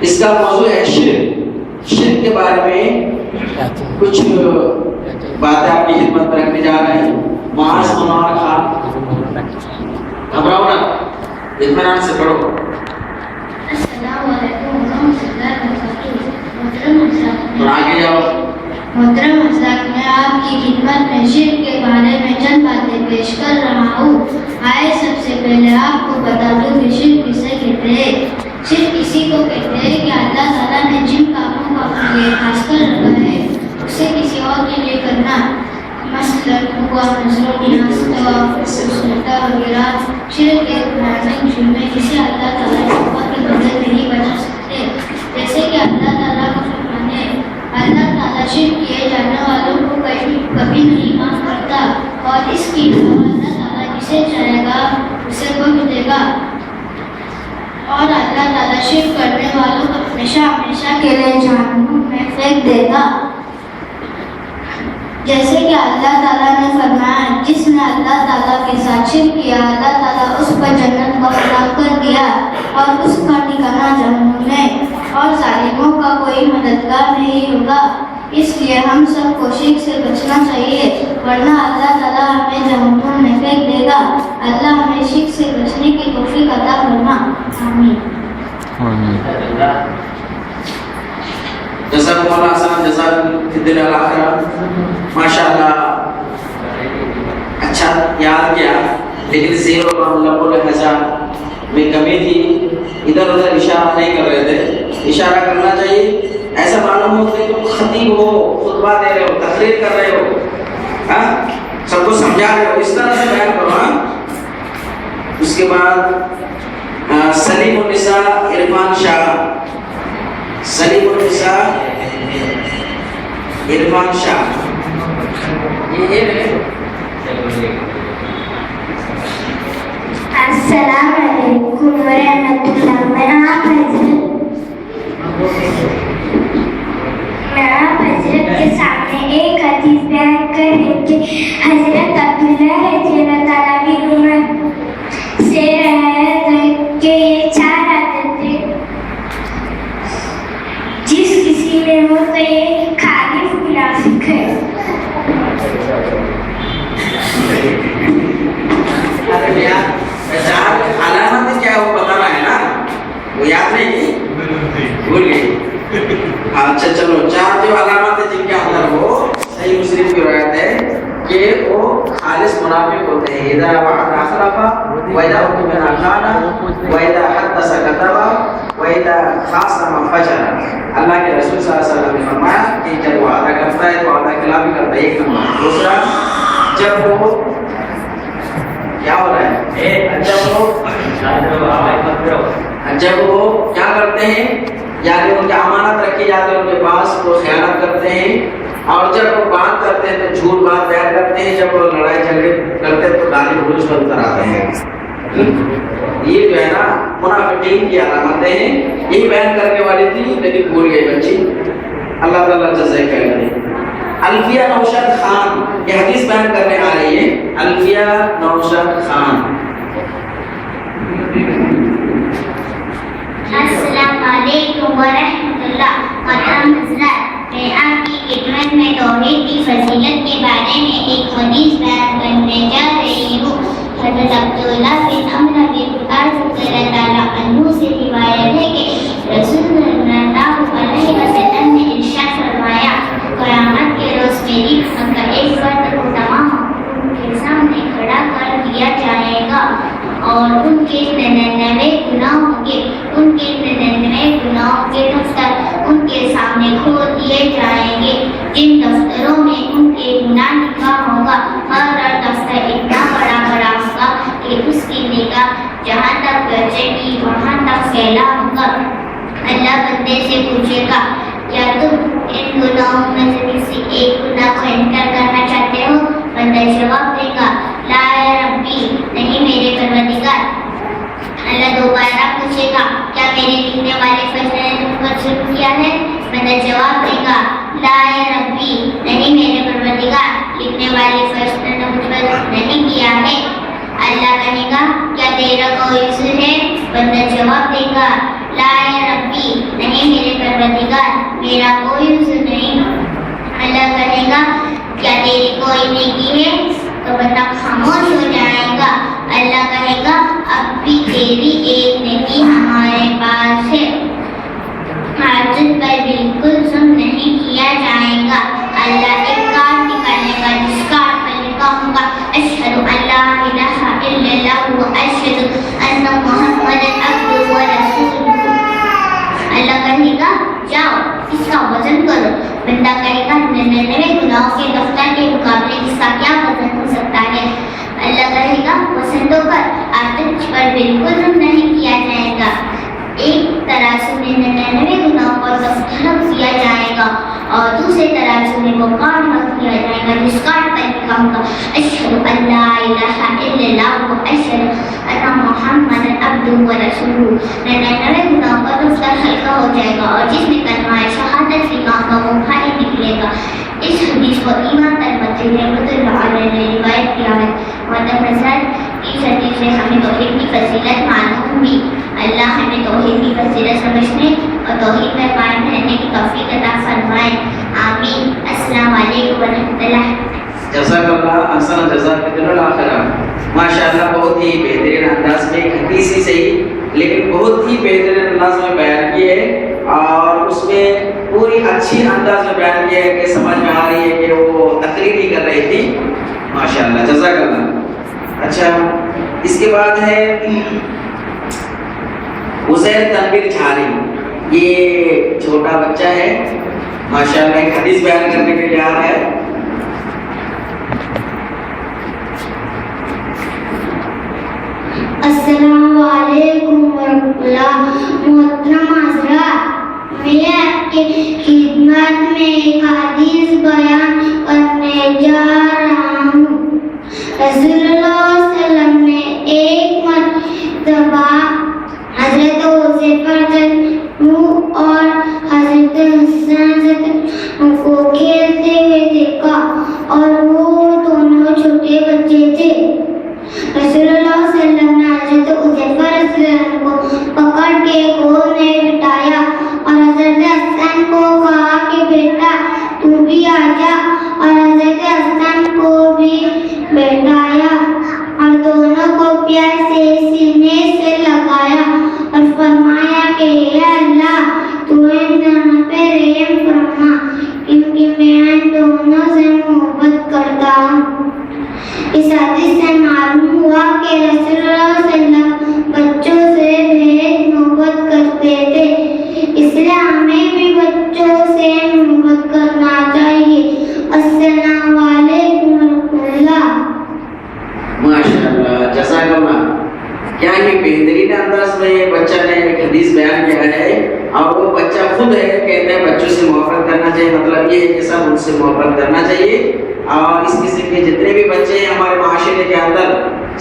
اس کا موضوع ہے شرک کے بارے میں کچھ باتیں آپ کی خدمت میں رکھنے جا رہے ہیں. معاذ منور خان، گھبراؤ نا، اطمینان سے پڑھو. السلام علیکم ورحمۃ اللہ اور آگے جاؤ. محترم حضرات، میں آپ کی خدمت میں شرک کے بارے میں چند باتیں پیش کر رہا ہوں. آئے سب سے پہلے آپ کو بتا دوں کہ شرک کسے کہتے ہیں. شرک کسی کو کہتے ہیں کہ اللہ تعالیٰ نے جن کاموں کو اپنے لیے خاص کر رکھا ہے اسے کسی اور کے لیے کرنا، مثلاً نظر و نیاز، طواف، سجدہ وغیرہ. شرک ایک نازک جرم ہے جسے اللہ تعالیٰ کی مدد نہیں بچا سکتے. جیسے کہ اللہ تعالیٰ کا فرمان ہے، اللہ تعالیٰ شرک کیے جانے والوں کو کبھی نہیں معاف کرتا، اور اس کی علاوہ اللہ تعالیٰ جسے چاہے گا اسے بخش دے گا، اور اللہ تعالیٰ شرک کرنے والوں کو ہمیشہ ہمیشہ کے لیے جہنم میں پھینک دے گا. جیسے کہ اللہ تعالیٰ نے فرمایا، جس نے اللہ تعالیٰ کے ساتھ شرک کیا اللہ تعالیٰ اس پر جنت کا حرام کر دیا اور اس کا ٹھکانہ جہنم ہے، اور ظالموں کا کوئی مددگار نہیں ہوگا. اس لیے ہم سب کو شرک سے بچنا چاہیے، ورنہ اللہ تعالیٰ ہمیں جہنم میں پھینک دے گا. اللہ ہمیں شرک سے بچنے کی توفیق عطا فرما. آمین. جزاکم اللہ حسن، جزاکم فی الدنیا والآخرہ. ماشاءاللہ اچھا یاد کیا، لیکن زیرو کا لب و لہجہ میں کمی تھی، ادھر ادھر اشارہ نہیں کر رہے تھے. اشارہ کرنا چاہیے. ایسا معلوم ہوتا ہے کہ خطیب ہو، خطبہ دے رہے ہو، تقریر کر رہے ہو، سب کو سمجھا رہے ہو، اس طرح سے بیان کرو. اس کے بعد سلیم النساء عرفان شاہ، سلیم النساء عرفان شاہ. السلام علیکم ورحمۃ اللہ. میں آپ حضرت کے سامنے ایک حدیث بیان کر رہی تھی. حضرت عبداللہ رضی اللہ تعالیٰ عنہ سے روایت ہے کہ یہ 4 عادتیں جس کسی میں ہو تو یہ خالص منافق ہے. علامت کیا وہ بتا رہا ہے نا، وہ یاد نہیں کی، بھول گئی. اچھا چلو، 4 جو علامات ہیں جن کے اندر وہ صحیح مسلم کی روایت ہے کہ وہ خالص منافق ہوتے ہیں. اذا وعد اخلف واذا اؤتمن خان واذا حدث كذب واذا خاصم فجر. اللہ کے رسول صلی اللہ علیہ وسلم نے فرمایا کہ جب وہ وعدہ کرتا ہے تو وعدہ خلافی کرتا ہے، ایک نمبر. دوسرا، جب وہ کیا ہو رہا ہے، جب وہ کیا کرتے ہیں، یعنی ان کی امانت رکھی جاتی ہے ان کے پاس، وہ خیانت کرتے ہیں. اور جب وہ بات کرتے ہیں تو جھوٹ بات بیان کرتے ہیں. جب وہ لڑائی جھگڑے کرتے ہیں تو گالی گلوچ پر اتر آتے ہیں. یہ جو ہے نا منافقین کی علامتیں ہیں. یہی بیان کرنے والی تھی لیکن بھول گئی بچی. اللہ تعالیٰ جزائے خیر کرے. الفیہ نوشاد خان یہ حدیث بیان کرنے آ رہی ہے. الفیہ نوشاد خان. السلام علیکم ورحمۃ اللہ. محترم حضرات، میں آپ کی خدمت میں توحید کی فضیلت کے بارے میں ایک حدیث بیان کرنے جا رہی ہوں. حضرت عبداللہ بن عمرو بن عاص رضی اللہ تعالیٰ عنہ سے روایت ہے کہ رسول اللہ علیہ وسلم نے ارشاد فرمایا، قیامت کے روز میری امت کا ایک فرد کو تمام کے سامنے کھڑا کر دیا جائے گا اور ان کے 99 گناہ ہوں گے. ان کے 99 گناہوں کے دفتر ان کے سامنے کھول دیے جائیں گے. جن دفتروں میں ان کے گناہ لکھا ہوگا، ہر دفتر اتنا بڑا بڑا ہوگا کہ اس کی نگاہ جہاں تک گرجے گی وہاں تک پھیلا ہوگا. اللہ بندے سے پوچھے گا، کیا تم ان گناہوں میں سے کسی ایک گناہ کو انکار کرنا چاہتے ہو؟ بندہ جواب دے گا، لا یا ربی، نہیں میرے پروردگار. اللہ دوبارہ پوچھے گا، کیا میرے لکھنے والے فرشتے نے تم پر ظلم کیا ہے؟ بندہ جواب دے گا، لا یا ربی، نہیں میرے پروردگار، لکھنے والے فرشتے نے مجھ پر نہیں کیا ہے. اللہ کہے گا، کیا تیرا کوئی عذر ہے؟ بندہ جواب دے گا، لا یا ربی، نہیں میرے پروردگار، میرا کوئی عذر نہیں. اللہ کہے گا، کیا تیری کوئی نیکی ہے؟ تو بندہ خاموش ہو جائے گا. اللہ کہے گا، اب بھی تیری ایک نیکی ہمارے پاس ہے، حاجت پر بالکل ظلم نہیں کیا. بالکل نہیں کیا جائے گا. ایک ترازو میں 99 گناہوں کو دفتر کیا جائے گا اور دوسرے ترازو میں وہ کام رکھ دیا جائے گا جس کام پر لکھا ہوگا اشہد ان لا الہ الا اللہ و اشہد ان محمد عبدہ و رسولہ. 99 گناہوں کا دفتر ہلکا ہو جائے گا اور جس میں کلمہ شہادت لکھا ہوگا وہ بھاری نکلے گا. اس حدیث کو ایمان ترمذی رحمۃ اللہ علیہ نے روایت کیا ہے. مطلب حضرت اس حدیث سے ہمیں توحید کی فضیلت معلوم ہوئی. اللہ ہمیں توحید کی فضیلت سمجھنے اور توحید میں قائم رہنے کی توفیق عطا فرمائے. آمین. السلام علیکم ورحمۃ اللہ. جزاک اللہ احسن جزاک اللہ خیر. ماشاء اللہ بہت ہی بہترین انداز میں حدیث ہی صحیح لیکن بہت ہی بہترین انداز میں بیان کیے ہے اور اس میں پوری اچھی انداز میں بیان کیا ہے کہ سمجھ میں آ رہی ہے کہ وہ تقریر ہی کر رہی تھی. ماشاء اللہ جزاک اللہ. اچھا اس کے بعد ہے حسین تنویر جھاری. یہ چھوٹا بچہ ہے ماشاء اللہ ایک حدیث بیان کرنے کے لیے آ رہا ہے. السلام علیکم ورحمۃ اللہ. محترم حضرات, میں آپ کی خدمت میں ایک حدیث بیان کرنے جا رہا ہوں. رسول اللہ صلی اللہ علیہ وسلم نے ایک مرتبہ حضرت حذیفہ اور حضرت حسن کو کھیلتے ہوئے دیکھا اور وہ دونوں چھوٹے بچے تھے. رسول اللہ صلی اللہ علیہ وسلم نے حضرت حذیفہ رضی اللہ عنہ کو پکڑ کے گود میں بٹھایا اور حضرت حسن کو کہا کہ بیٹا تو بھی آ جا, اور حضرت حسن کو بھی بیٹھایا اور دونوں کو پیار سے سینے سے لگایا اور فرمایا کہ اے اللہ تو ان دونوں پہ رحم فرما کیونکہ میں ان دونوں سے محبت کرتا ہوں. اس حدیث سے معلوم ہوا کہ رسول اللہ صلی اللہ علیہ وسلم بچوں سے بہت محبت کرتے تھے, اس لیے ہمیں بھی بچوں سے محبت کرنا چاہیے. السلام علیکم ورحمۃ اللہ. ماشاء اللہ جزاک اللہ. کیا یہ بہترین انداز میں بچہ نے ایک حدیث بیان کیا ہے اور وہ بچہ خود ہے کہتے ہیں بچوں سے محبت کرنا چاہیے. مطلب یہ ہے کہ سب ان سے محبت کرنا چاہیے اور اس قسم کے جتنے بھی بچے ہیں ہمارے معاشرے کے اندر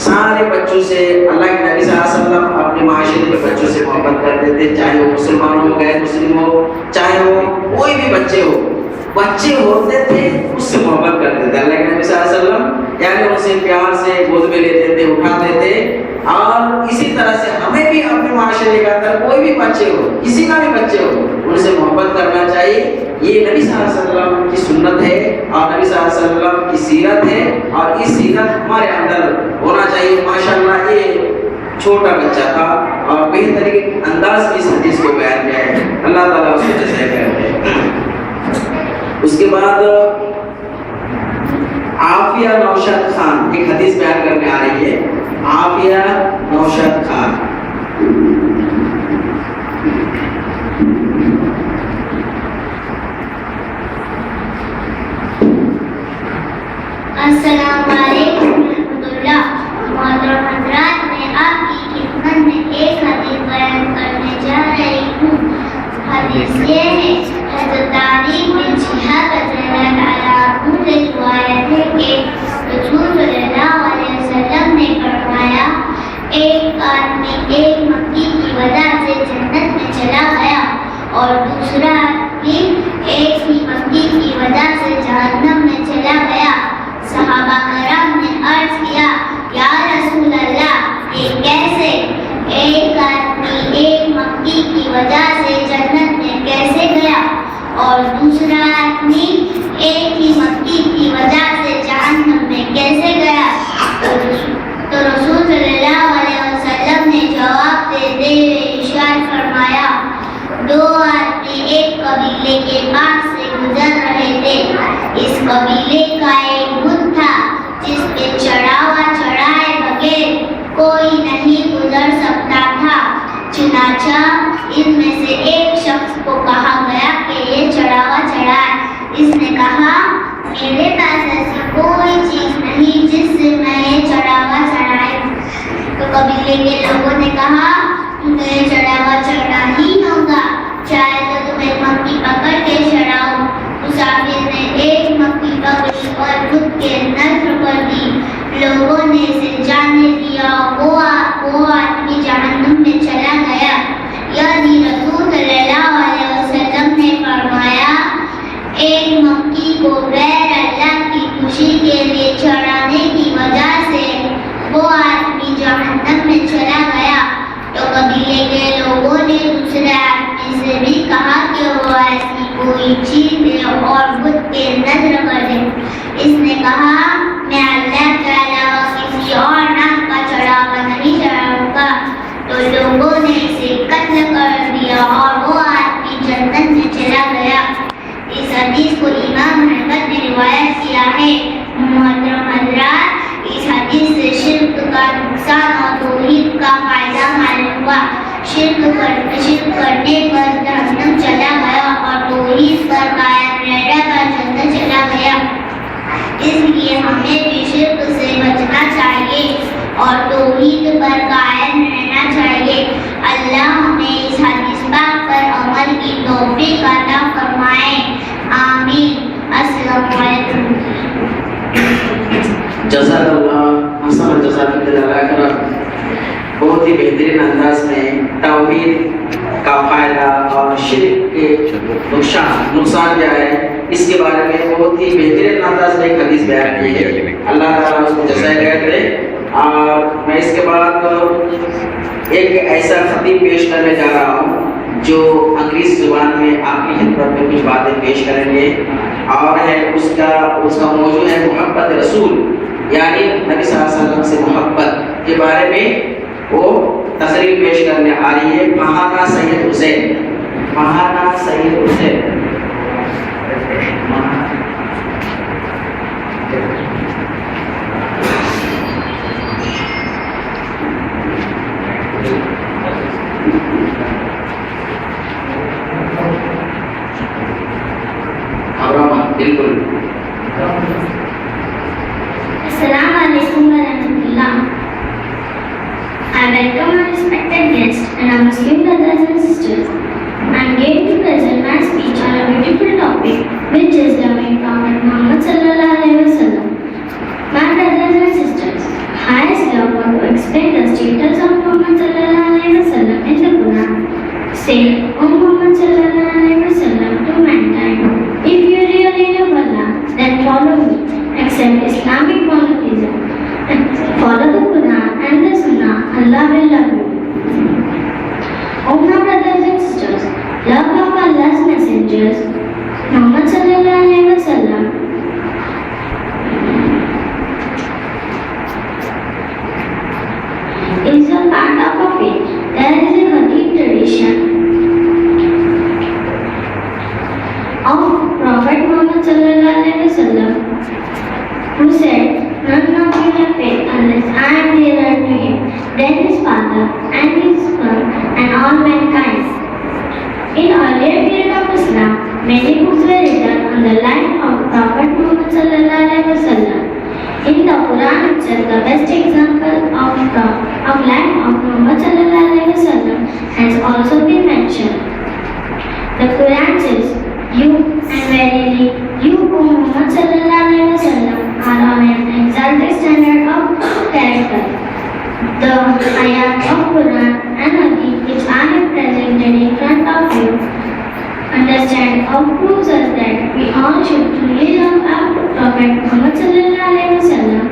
سارے بچوں سے اللہ کے نبی صلی اللہ علیہ وسلم اپنے معاشرے کے بچوں سے محبت کرتے تھے, چاہے وہ مسلمان ہو غیر مسلم ہو چاہے وہ کوئی بھی بچے ہو. بچے ہوتے تھے اس سے محبت کرتے تھے اللہ کے نبی صلی اللہ علیہ وسلم یعنی ان سے پیار سے گود میں لیتے تھے اٹھاتے تھے. اور اسی طرح سے ہمیں بھی اپنے معاشرے کے اندر کوئی بھی بچے ہو کسی کا بھی بچے ہو ان سے محبت کرنا چاہیے. یہ نبی صلی اللہ علیہ وسلم کی سنت ہے اور نبی صلی اللہ علیہ وسلم کی سیرت ہے اور اس سیرت ہمارے اندر ہونا چاہیے. ماشاءاللہ یہ چھوٹا بچہ تھا اور بہترین انداز میں اس حدیث کو بیان کیا ہے. اللہ تعالیٰ اس کو جزائے خیر دے. اس کے بعد عافیہ نوشاد خان ایک حدیث بیان کرنے آ رہی ہے. عافیہ نوشاد خان. السلام علیکم ورحمۃ اللہ. محترم حضرات, میں آپ کی خدمت میں ایک حدیث بیان کرنے جا رہی ہوں. حدیث یہ ہے حضرت علی بن شہاب رضی اللہ عنہ سے روایت ہے کہ رسول صلی اللہ علیہ وسلم نے فرمایا ایک آدمی ایک مکھی کی وجہ سے جنت میں چلا گیا اور دوسرا آدمی ایک ہی مکھی کی وجہ سے جہنم میں چلا گیا. صحابہ کرام نے عرض کیا یا رسول اللہ یہ کیسے؟ ایک آدمی ایک مکھی کی وجہ سے جنت میں کیسے گیا اور دوسرا آدمی ایک ہی مکھی کی وجہ سے جہنم میں کیسے گیا؟ تو رسول صلی اللہ علیہ وسلم نے جواب دیتے ہوئے ارشاد فرمایا دو آدمی ایک قبیلے کے پاس سے گزر رہے تھے. اس قبیلے کا ایک بت تھا جس پہ چڑھاوا چڑھائے بغیر کوئی نہیں گزر سکتا تھا. چنانچہ ان میں سے ایک شخص کو کہا گیا کہ یہ چڑھاوا چڑھائے. اس نے کہا میرے پاس ایسی کوئی چیز نہیں جس سے میں یہ چڑھاوا چڑھائے. تو قبیلے کے لوگوں نے کہا تو یہ چڑھاوا چڑھا ہی ہوگا، چاہے تو تمہیں مکھی پکڑ کے چڑھاؤ۔ مسافر نے ایک مکھی پکڑی اور خود کے نظر کر دی، لوگوں نے اسے جانے دیا، وہ آدمی جہنم میں چلا گیا۔ یعنی رسول صلی اللہ علیہ وسلم نے فرمایا ایک مکھی کو غیر اللہ کی خوشی کے لیے چڑھانے کی وجہ سے وہ آدمی جہنم میں چلا گیا۔ تو قبیلے کے لوگوں نے دوسرے آدمی سے بھی کہا کہ وہ ایسی کوئی چیز دے اور بت کے نظر کر دے۔ اس نے کہا میں اللہ کے علاوہ کسی اور نام کا چڑھاوا نہیں چڑھاؤں گا۔ تو لوگوں نے اسے قتل کر دیا اور وہ آدمی جنت میں چلا گیا۔ اس حدیث کو امام احمد نے روایت کیا ہے۔ محترم حضرات، اس حدیث سے شرک کا نقصان اور توحید کا فائدہ معلوم ہوا۔ شرک کرنے پر جہنم چلا گیا اور توحید پر قائم رہنے پر جنت چلا گیا۔ اس لیے ہمیں بھی شرک سے بچنا چاہیے اور توحید پر قائم رہنا چاہیے۔ اللہ ہمیں اس حدیث پاک پر عمل کی توفیق عطا فرمائے، آمین۔ السلام علیکم۔ جزاک اللہ حسن جزاک اللہ خیر۔ بہت ہی بہترین انداز میں توحید کا فائدہ اور شرک کے نقصان کیا ہے اس کے بارے میں بہت ہی بہترین انداز میں ایک حدیث بیان کی ہے۔ اللہ تعالیٰ اس کو جزائے خیر کرے۔ اور میں اس کے بعد ایک ایسا خطیب پیش کرنے جا رہا ہوں جو انگریزی زبان میں آپ کی خدمت میں کچھ باتیں پیش کریں گے، اور ہے اس کا موضوع ہے محبت رسول، یعنی نبی صلی اللہ علیہ وسلم سے محبت کے بارے میں وہ تقریر پیش کرنے آ رہی ہے۔ مہانا سید حسین، مہانا سید حسین۔ بالکل۔ السلام علیکم ورحمۃ اللہ۔ I welcome our respected guests and our Muslim brothers and sisters. I am going to present my speech on a beautiful topic, which is loving Prophet Muhammad sallallahu alaihi wasallam. My brothers and sisters, highest love want to explain the status of Muhammad sallallahu alaihi wasallam in the Quran. Say, O Muhammad sallallahu alaihi wasallam to mankind, if you really love Allah, then follow me. Accept Islamic monotheism. Follow the Quran and the Sunnah. Allah will love you. O my brothers and sisters, love of Allah's messengers, Muhammad sallallahu alaihi wasallam, is a part of our faith. There is a Hadith tradition of Prophet Muhammad sallallahu alaihi wasallam who said, none of you have faith unless I am nearer to him than his father and his son and all mankind. In earlier period of Islam, many books were written on the life of Prophet Muhammad sallallahu alaihi wasallam. In the Quran itself, the best example of life of Muhammad sallallahu alaihi wasallam has also been mentioned. The Quran says, you and verily you, O Muhammad sallallahu alaihi wasallam, are on an exalted standard of character. The ayat of Quran and Hadith which I have presented in front of you understand or proves us that we all should truly love our Prophet Muhammad sallallahu alaihi wasallam,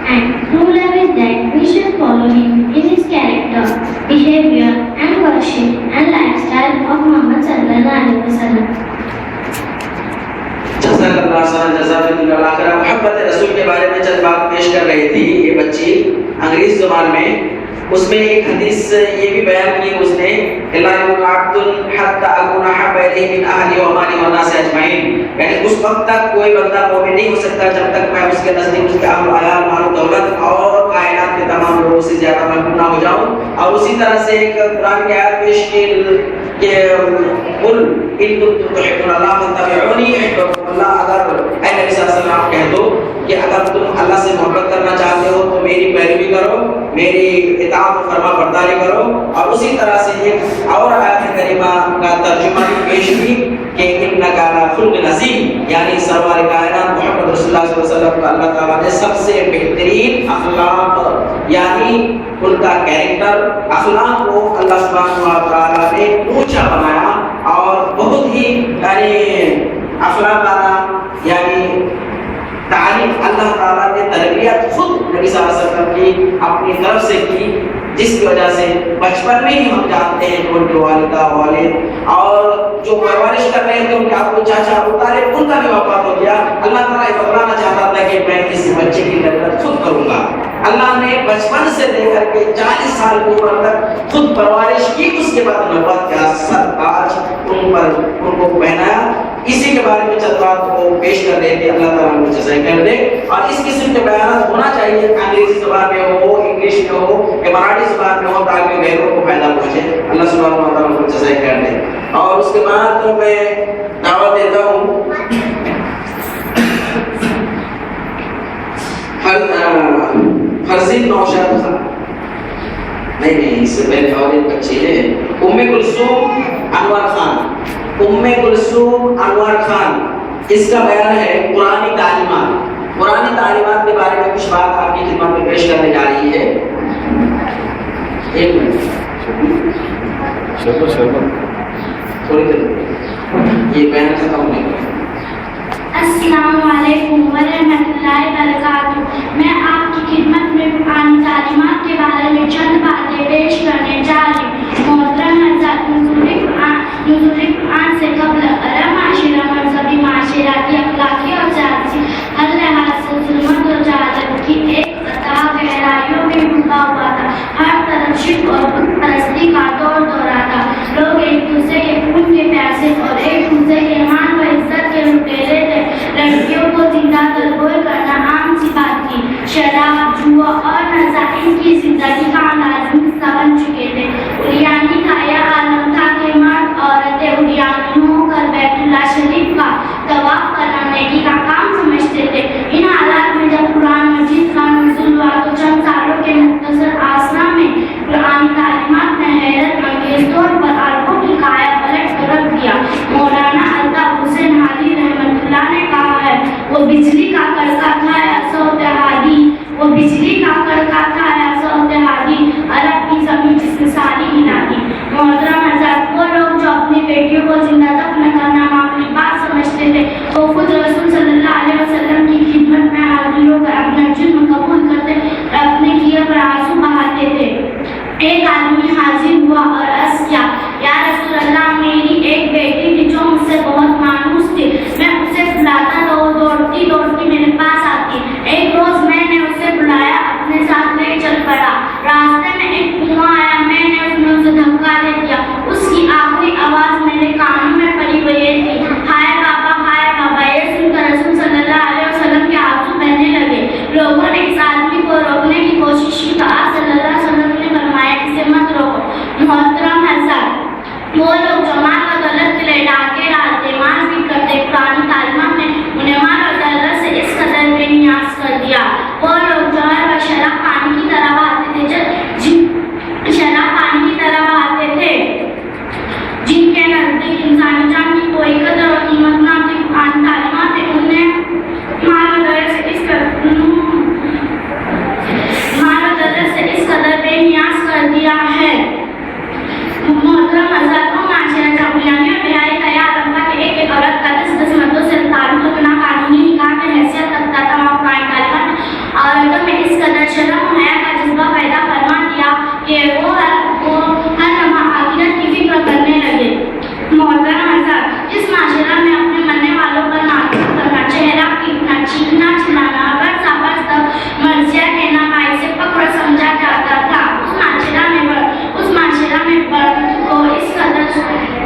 and true love is that we should follow him in his character, behavior and worship and lifestyle of Muhammad sallallahu alaihi wasallam. محبت رسول کے بارے میں چند بات پیش کر رہی تھی یہ بچی انگریزی زبان میں۔ اس میں ایک حدیث یہ بھی بیان کی اس نے، یعنی اس وقت تک کوئی بندہ مومن نہیں ہو سکتا جب تک میں اس کے نزدیک اس کے اہل و عیال مال و دولت اور کائنات کے تمام لوگوں سے زیادہ محبوب نہ ہو جاؤں۔ اور اسی طرح سے ایک قرآن کی آیت پیش کی کہ قل ان کنتم تحبون اللہ فاتبعونی احببکم اللہ، اگر اے نبی صلی اللہ علیہ وسلم آپ کہہ دو کہ کہ اگر تم اللہ سے محبت کرنا چاہتے ہو تو میری پیروی کرو، میری اطاعت و فرما برداری کرو. اور اسی طرح سے ایک اور آیت کریمہ کا ترجمہ بھی پیش کی کہ انک علی خلق عظیم، یعنی سرور کائنات محمد رسول اللہ صلی اللہ علیہ وسلم کو اللہ تعالیٰ نے سب سے بہترین اخلاق یعنی ان کا کیریکٹر اخلاق کو اللہ سبحانہ و تعالیٰ نے اونچا بنایا اور بہت ہی یعنی اخلاق والا یعنی تعلیم اللہ تعالیٰ نے تربیت خود نبی صلی اللہ علیہ وسلم کی اپنی طرف سے کی، جس کی وجہ سے بچپن میں ہی ہم جانتے ہیں کہ ان کے والدہ والد اور جو پرورش کر رہے تھے ان کے ابو چاچا ابو طالب ان کا بھی وفات ہو گیا. اللہ تعالیٰ یہ بتلانا چاہتا تھا کہ میں کسی بچے کی تربیت خود کروں گا. اللہ نے بچپن سے لے کر کے 40 سال کی عمر تک خود پرورش کی، اس کے بعد نبوت کا سر تاج ان کو پہنایا. اسی کے بارے میں چند بات کو پیش کر رہے تھے، اللہ تعالیٰ مجھے جزائے کر دے. اور اس قسم کے بیانات ہونا چاہیے، انگریزی زبان میں ہو، انگلش میں ہو یا مراٹھی زبان میں ہو، تاکہ غیروں کو فائدہ پہنچے. اللہ سبحانہ و تعالیٰ مجھے جزائے کر دے. اور اس کے بعد میں دعوت دیتا ہوں فرزین نوشاد خان، نہیں اس سے پہلے اور ایک بچی ہے ام کلثوم انور خان. ام کلثوم انور خان، اس کا بیان ہے قرآنی تعلیمات. قرآنی تعلیمات کے بارے میں کچھ بات آپ کی خدمت میں پیش کرنے جا رہی ہے. ایک منٹ تھوڑی دیر یہ بیان ختم نہیں ہوا. السلام علیکم ورحمۃ اللہ وبرکاتہ. میں آپ کی خدمت میں قرآنی تعلیمات کے بارے میں چند باتیں پیش کرنے جا رہی ہوں. محترم حضرات، نزول قرآن سے قبل عرب معاشرہ مذہبی، معاشرتی، اخلاقی اور سیاسی ہر لحاظ سے ظلمت و جہالت کی ایک سطح گہرائیوں میں ڈوبا ہوا تھا. ہر طرف شرک اور بت پرستی کا دورہ تھا. لوگ ایک دوسرے کے خون کے پیاسے اور ایک دوسرے کے ایمان و عزت کے لٹیرے تھے. لڑکیوں کو زندہ درگور کرنا عام سی بات تھی. شراب، جوا اور نزاعم کی زندگی کا لازمی حصہ بن چکے تھے. اریانی کا یہ عالم تھا کہ مرد عورتیں اریانی ہو کر بیت اللہ شریف کا طواف کرنا نیکی کا کام سمجھتے تھے. ان حالات میں جب قرآن مجید کا نزول ہوا تو چند سالوں کے مختصر آسنا میں قرآن تعلیمات نے حیرت انگیز طور پر عربوں کی کایا پلٹ کر دیا. مولانا الطاف حسین حاجی رحمۃ اللہ نے کہا ہے، وہ بجلی کا کڑکا تھا یا صوت ہادی، وہ بجلی کا کڑکا تھا یا صوت ہادی، عرب کی زمین جس میں ساری ہلا دی. محترم حضرات، وہ لوگ جو اپنی بیٹیوں کو زندہ دفن کرنا معمولی بات سمجھتے تھے، وہ خود رسول صلی اللہ علیہ وسلم کی خدمت میں حاضر ہو کر اپنا جرم قبول کرتے، اپنے کیے پر آنسو بہاتے تھے. ایک آدمی حاضر ہوا اور عرض کیا، یا رسول اللہ، میری ایک بیٹی تھی جو مجھ سے بہت مانوس تھی. میں اسے بلاتا تو دوڑتی دوڑتی میرے پاس آتی. ایک روز میں نے اسے بلایا، اپنے ساتھ لے چل پڑا. راستے میں ایک کنواں آیا، میں نے اس میں اسے دھکا دے دیا. اس کی آخری آواز میرے کانوں میں پڑی ہوئی تھی، ہائے بابا، ہائے بابا. یہ سن کر رسول صلی اللہ علیہ وسلم کے آنسو بہنے لگے. لوگوں نے اس آدمی کو روکنے کی کوشش کی تو آپ صلی اللہ علیہ وسلم نے فرمایا، اسے مت روکو. محترم حضرات، وہ لوگ جو مال و دولت کے لیے ڈاکے ڈالتے، مار پیٹ کرتے، قرآن تعلیمات نے انہیں مال و دولت سے اس قدر بے نیاز کر دیا. وہ لوگ جو ہے وہ شراب پانی کی طرح بہاتے تھے، شراب پانی کی طرح بہاتے تھے، جن کے نزدیک انسانی جان کی کوئی قدر و قیمت نہ تھی. قرآن تعلیمات نے انہیں مال و دولت سے اس قدر بے نیاز کر دیا ہے. محترم حضرات، معاشرہ جاہلیانی اور بہائی کا یہ عالم تھا کہ ایک عورت کا 10 مردوں سے تعلق اپنا قانونی نکاح میں حیثیت رکھتا تھا. قرآن تعلیمات نے عورتوں میں اس قدر شرم و حیا کا جذبہ پیدا فرما دیا کہ وہ ہر لمحہ آخرت کی فکر کرنے لگے. محترم حضرات، جس معاشرہ میں اپنے مرنے والوں پر ناطق کرنا، چہرہ پیٹنا، چیخنا چلانا، برس آبرس تک مرثیہ کہنا باعث فخر سمجھا جاتا تھا، اس معاشرہ میں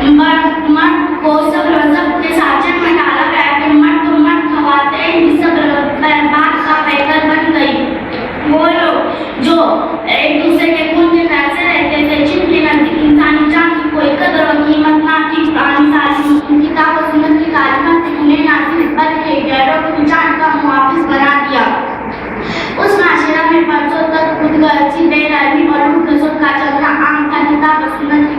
مرد کو صبر و ضبط کے سانچے میں ڈالا گیا کہ مرد خواتین بھی صبر برباد کا پیکر بن گئی. وہ لوگ جو ایک دوسرے کے خون کے پیسے رہتے تھے، جن کے نزدیک انسانی جان کی کوئی قدر و قیمت نہ تھی، قرآن تعلیم، کتاب و سنت کی تعلیمات نے انہیں نہ صرف بلکہ غیروں کی جان کا محافظ بنا دیا.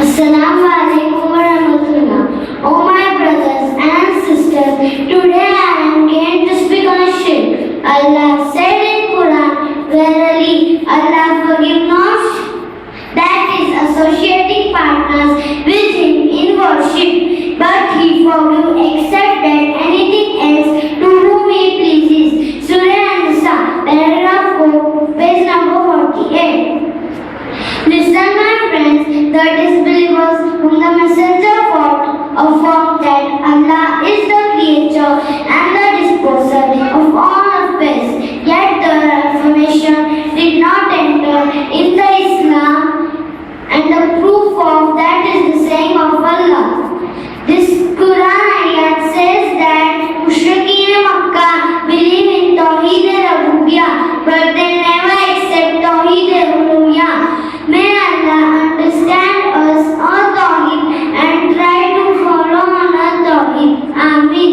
Assalamu alaikum wa rahmatullah. Oh my brothers and sisters, today I am going to speak on shirk. Allah said in Quran, verily Allah forgive not that is associating partners with him in worship, but he forgive except that anything else to whom he pleases. Surah An-Nisa, paragraph 4, page number 48. Listen my friends, the disbelievers whom the messenger fought affirmed that Allah is the creator and the disposer of all affairs, yet the affirmation did not enter in the Islam, and the proof of that is the saying of Allah. This Quran ayat says that Mushrikeen Makkah believe in Tawheed Rububiyyah, but they never accept Tawheed Uluhiyyah. May Allah understand us on Tawheed and try to follow on our Tawheed. Ameen.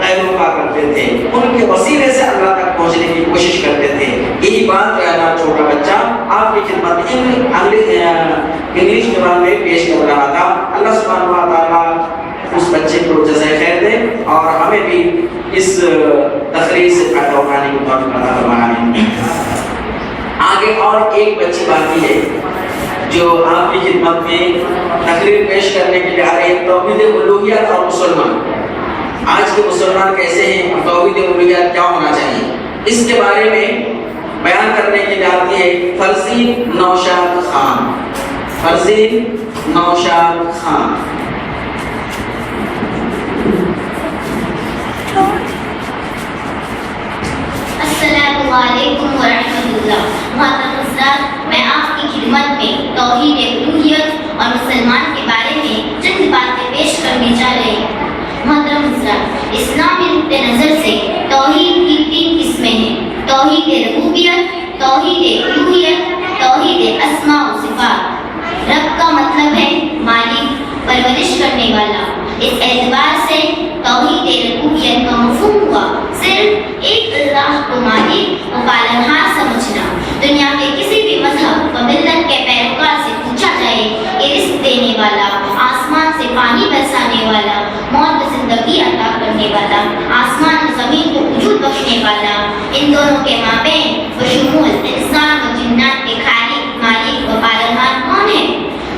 غیروں کا کرتے تھے، ان کے وسیلے سے اللہ تک پہنچنے کی کوشش کرتے تھے. یہی بات کہنا چھوٹا بچہ آپ کی خدمت انگلش زبان میں پیش کر رہا تھا. اللہ سبحانہ و تعالیٰ اس بچے کو جزائے خیر دے اور ہمیں بھی اس تقریر سے فائدہ اٹھانے کی توفیق عطا فرمائے. آگے اور ایک بچی باقی ہے جو آپ کی خدمت میں تقریر پیش کرنے کے لیے آ رہے ہیں. توحید الوہیت اور مسلمان، آج کے مسلمان کیسے ہیں اور توحید الوہیت کیا ہونا چاہیے، اس کے بارے میں بیان کرنے کے لیے آتی ہے فرزین نوشاد خان. فرزین نوشاد خان. السلام علیکم ورحمۃ اللہ. محترم حضرات، میں آپ کی خدمت میں توحید الوہیت اور مسلمان کے بارے میں چند باتیں پیش کرنے جا رہے ہیں. محترم حضرات، اسلامی نقطۂ نظر سے توحید کی 3 قسمیں ہیں: توحید ربوبیت، توحید الوہیت، توحید اسماء و صفات. رب کا مطلب ہے مالک، پرورش کرنے والا. اس اعتبار سے توحید ربوبیت کا مفہوم ہوا صرف ایک اللہ کو مالک و پالنہار سمجھنا. دنیا کے کسی بھی مذہب و ملت کے پیروکار سے پوچھا جائے کہ رزق دینے والا، آسمان سے پانی برسانے والا، موت و زندگی عطا کرنے والا، آسمان و زمین کو وجود بخشنے والا، ان دونوں کے مابین بشمول انسان و جنات کے خالق، مالک و پالنہار کون ہے؟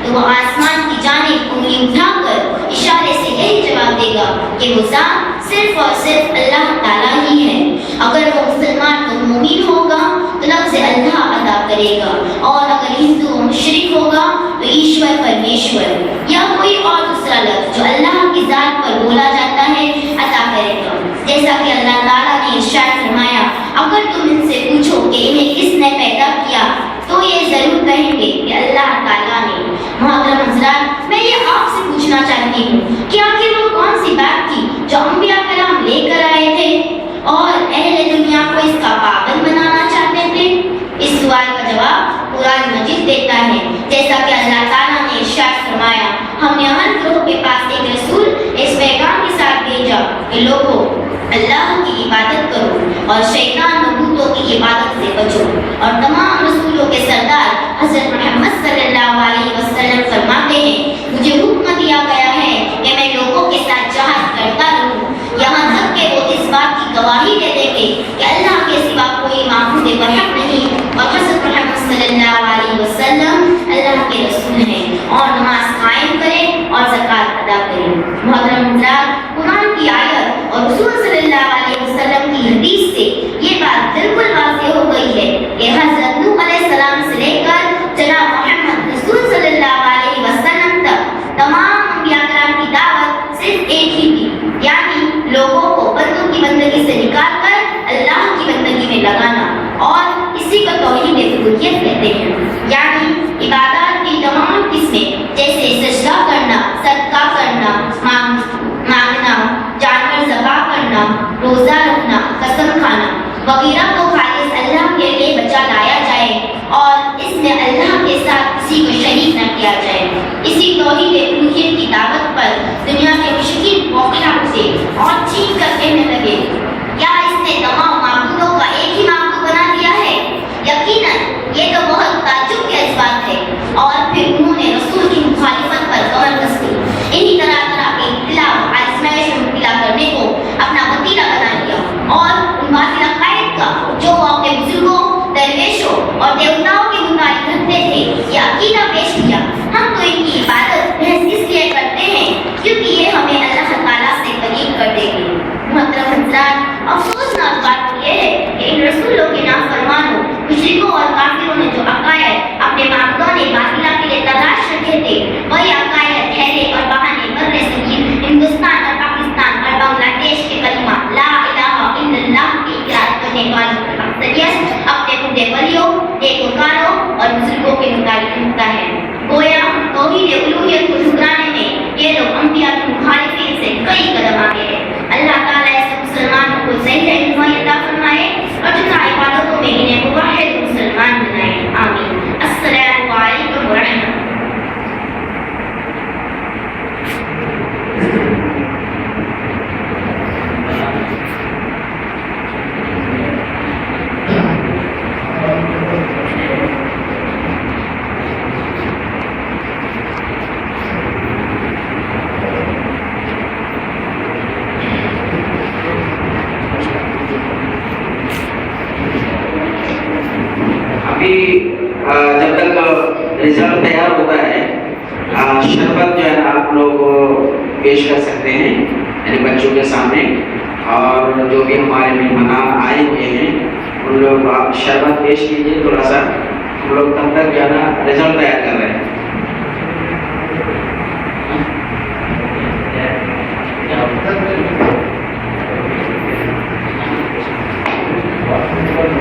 تو وہ آسمان کی جانب انگلی اٹھا کر اشارے سے یہی جواب دے گا کہ وہ ذات صرف اور صرف اللہ تعالیٰ ہی ہے. اگر وہ مسلمان تو مومن ہوگا تو لفظ اللہ ادا کرے گا، اور اگر ہندو و مشرک ہوگا تو ایشور پرمیشور یا کوئی اور دوسرا لفظ جو اللہ کی ذات پر بولا جاتا ہے ادا کرے گا. جیسا کہ اللہ تعالیٰ نے ارشاد فرمایا، اگر تم ان سے پوچھو کہ انہیں کس نے پیدا کیا تو یہ ضرور کہیں گے کہ اللہ تعالیٰ نے. محترم حضرات، میں یہ آپ سے پوچھنا چاہتی ہوں کہ آخر وہ کون سی بات تھی جو انبیاء کرام لے کر آئے تھے اور اہل دنیا کو اس کا پابند بنانا چاہتے تھے؟ اس سوال کا جواب قرآن مجید دیتا ہے. جیسا کہ اللہ تعالیٰ نے ارشاد فرمایا، ہم نے ہر گروہ کے پاس ایک رسول اس پیغام کے ساتھ بھیجا کہ لوگوں اللہ کی عبادت کرو اور شیطان و بتوں کی عبادت سے بچو. اور تمام رسولوں کے سردار حضرت محمد صلی اللہ علیہ وسلم فرماتے ہیں، مجھے حکم دیا گیا ہے کہ میں لوگوں کے ساتھ جہاد کرتا رہوں یہاں تک کہ وہ اس بات کی گواہی دے دیں گے کہ اللہ کے سوا کوئی معبود برحق نہیں اور حضرت محمد صلی اللہ علیہ وسلم اللہ کے رسول ہیں، اور نماز قائم کریں اور زکوٰۃ ادا کریں. محترم حضرات، قرآن کی آیت اور رسول صلی اللہ علیہ وسلم کی حدیث سے یہ بات بالکل واضح ہو گئی ہے کہ حضرت نوح علیہ السلام سے لے کر جناب محمد رسول صلی اللہ علیہ وسلم تک تمام انبیاء کرام کی دعوت صرف ایک ہی تھی، یعنی لوگوں کو بندوں کی بندگی سے نکال کر اللہ کی بندگی میں لگانا، اور اسی کو توحید الوہیت کہتے ہیں. یعنی عبادات کی تمام قسمیں جیسے سجدہ کرنا، صدقہ کرنا، مانگنا، جانور ذبح کرنا، روزہ رکھنا، قسم کھانا وغیرہ کو خالص اللہ کے لیے بچا لایا جائے اور اس میں اللہ کے ساتھ کسی کو شریک نہ کیا جائے. اسی توحید الوہیت کی دعوت پر دنیا کے مشرکین بوکھلا اٹھے اور چین کر کہنے لگے، کیا اس نے تمام معبودوں کا ایک ہی معبود بنا دیا ہے؟ یقیناً یہ تو بہت تعجب کی بات ہے. اور پھر انہوں نے رسول کی مخالفت پر کمر کس لی. انہی طرح کے اختلاف آزمائش میں مبتلا کرنے کو اپنا وسیلہ بنا لیا، اور ان باطل عقائد کا جو وہ اپنے بزرگوں، درویشوں اور دیوتاؤں کے مطابق رکھتے تھے یہ عقیدہ پیش کیا، ہم تو ان کی عبادت محض اس لیے کرتے ہیں کیونکہ یہ ہمیں اللہ تعالیٰ سے قریب کر دے گی. محترم حضرات، افسوسناک بات یہ ہے کہ ان رسولوں کے نافرمانوں، مشرکوں اور کافروں نے جو عقائد اپنے معبودوں نے باطلہ کے لیے تلاش رکھے تھے وہی عقائد ٹھہرے اور بہانے بر صغیر ہندوستان اور پاکستان اور بنگلہ دیش کے کلمہ لا الہ الا اللہ کی اقرار کرنے والوں کی اکثریت اپنے خود ولیوں، نیکوکاروں اور بزرگوں کے مطابق رکھتا ہے. گویا توحید الوہیت کو ٹھکرانے میں یہ لوگ انبیاء کی مخالفین سے کئی قدم آگے ہیں. اللہ تعالیٰ ایسے مسلمانوں کو صحیح رہنمائی عطا فرمائے اور جن عبادتوں میں انہیں موحد مسلمان بنائے. آمین. السلام علیکم ورحمۃ اللہ. ابھی جب تک رزلٹ تیار ہوتا ہے شربت جو ہے نا آپ لوگ پیش کر سکتے ہیں یعنی بچوں کے سامنے، اور جو بھی ہمارے مہمان آئے ہوئے ہیں ان لوگ کو آپ شربت پیش کیجیے تھوڑا سا، ہم لوگ تب تک جو ہے نا رزلٹ تیار کر رہے ہیں. Thank you.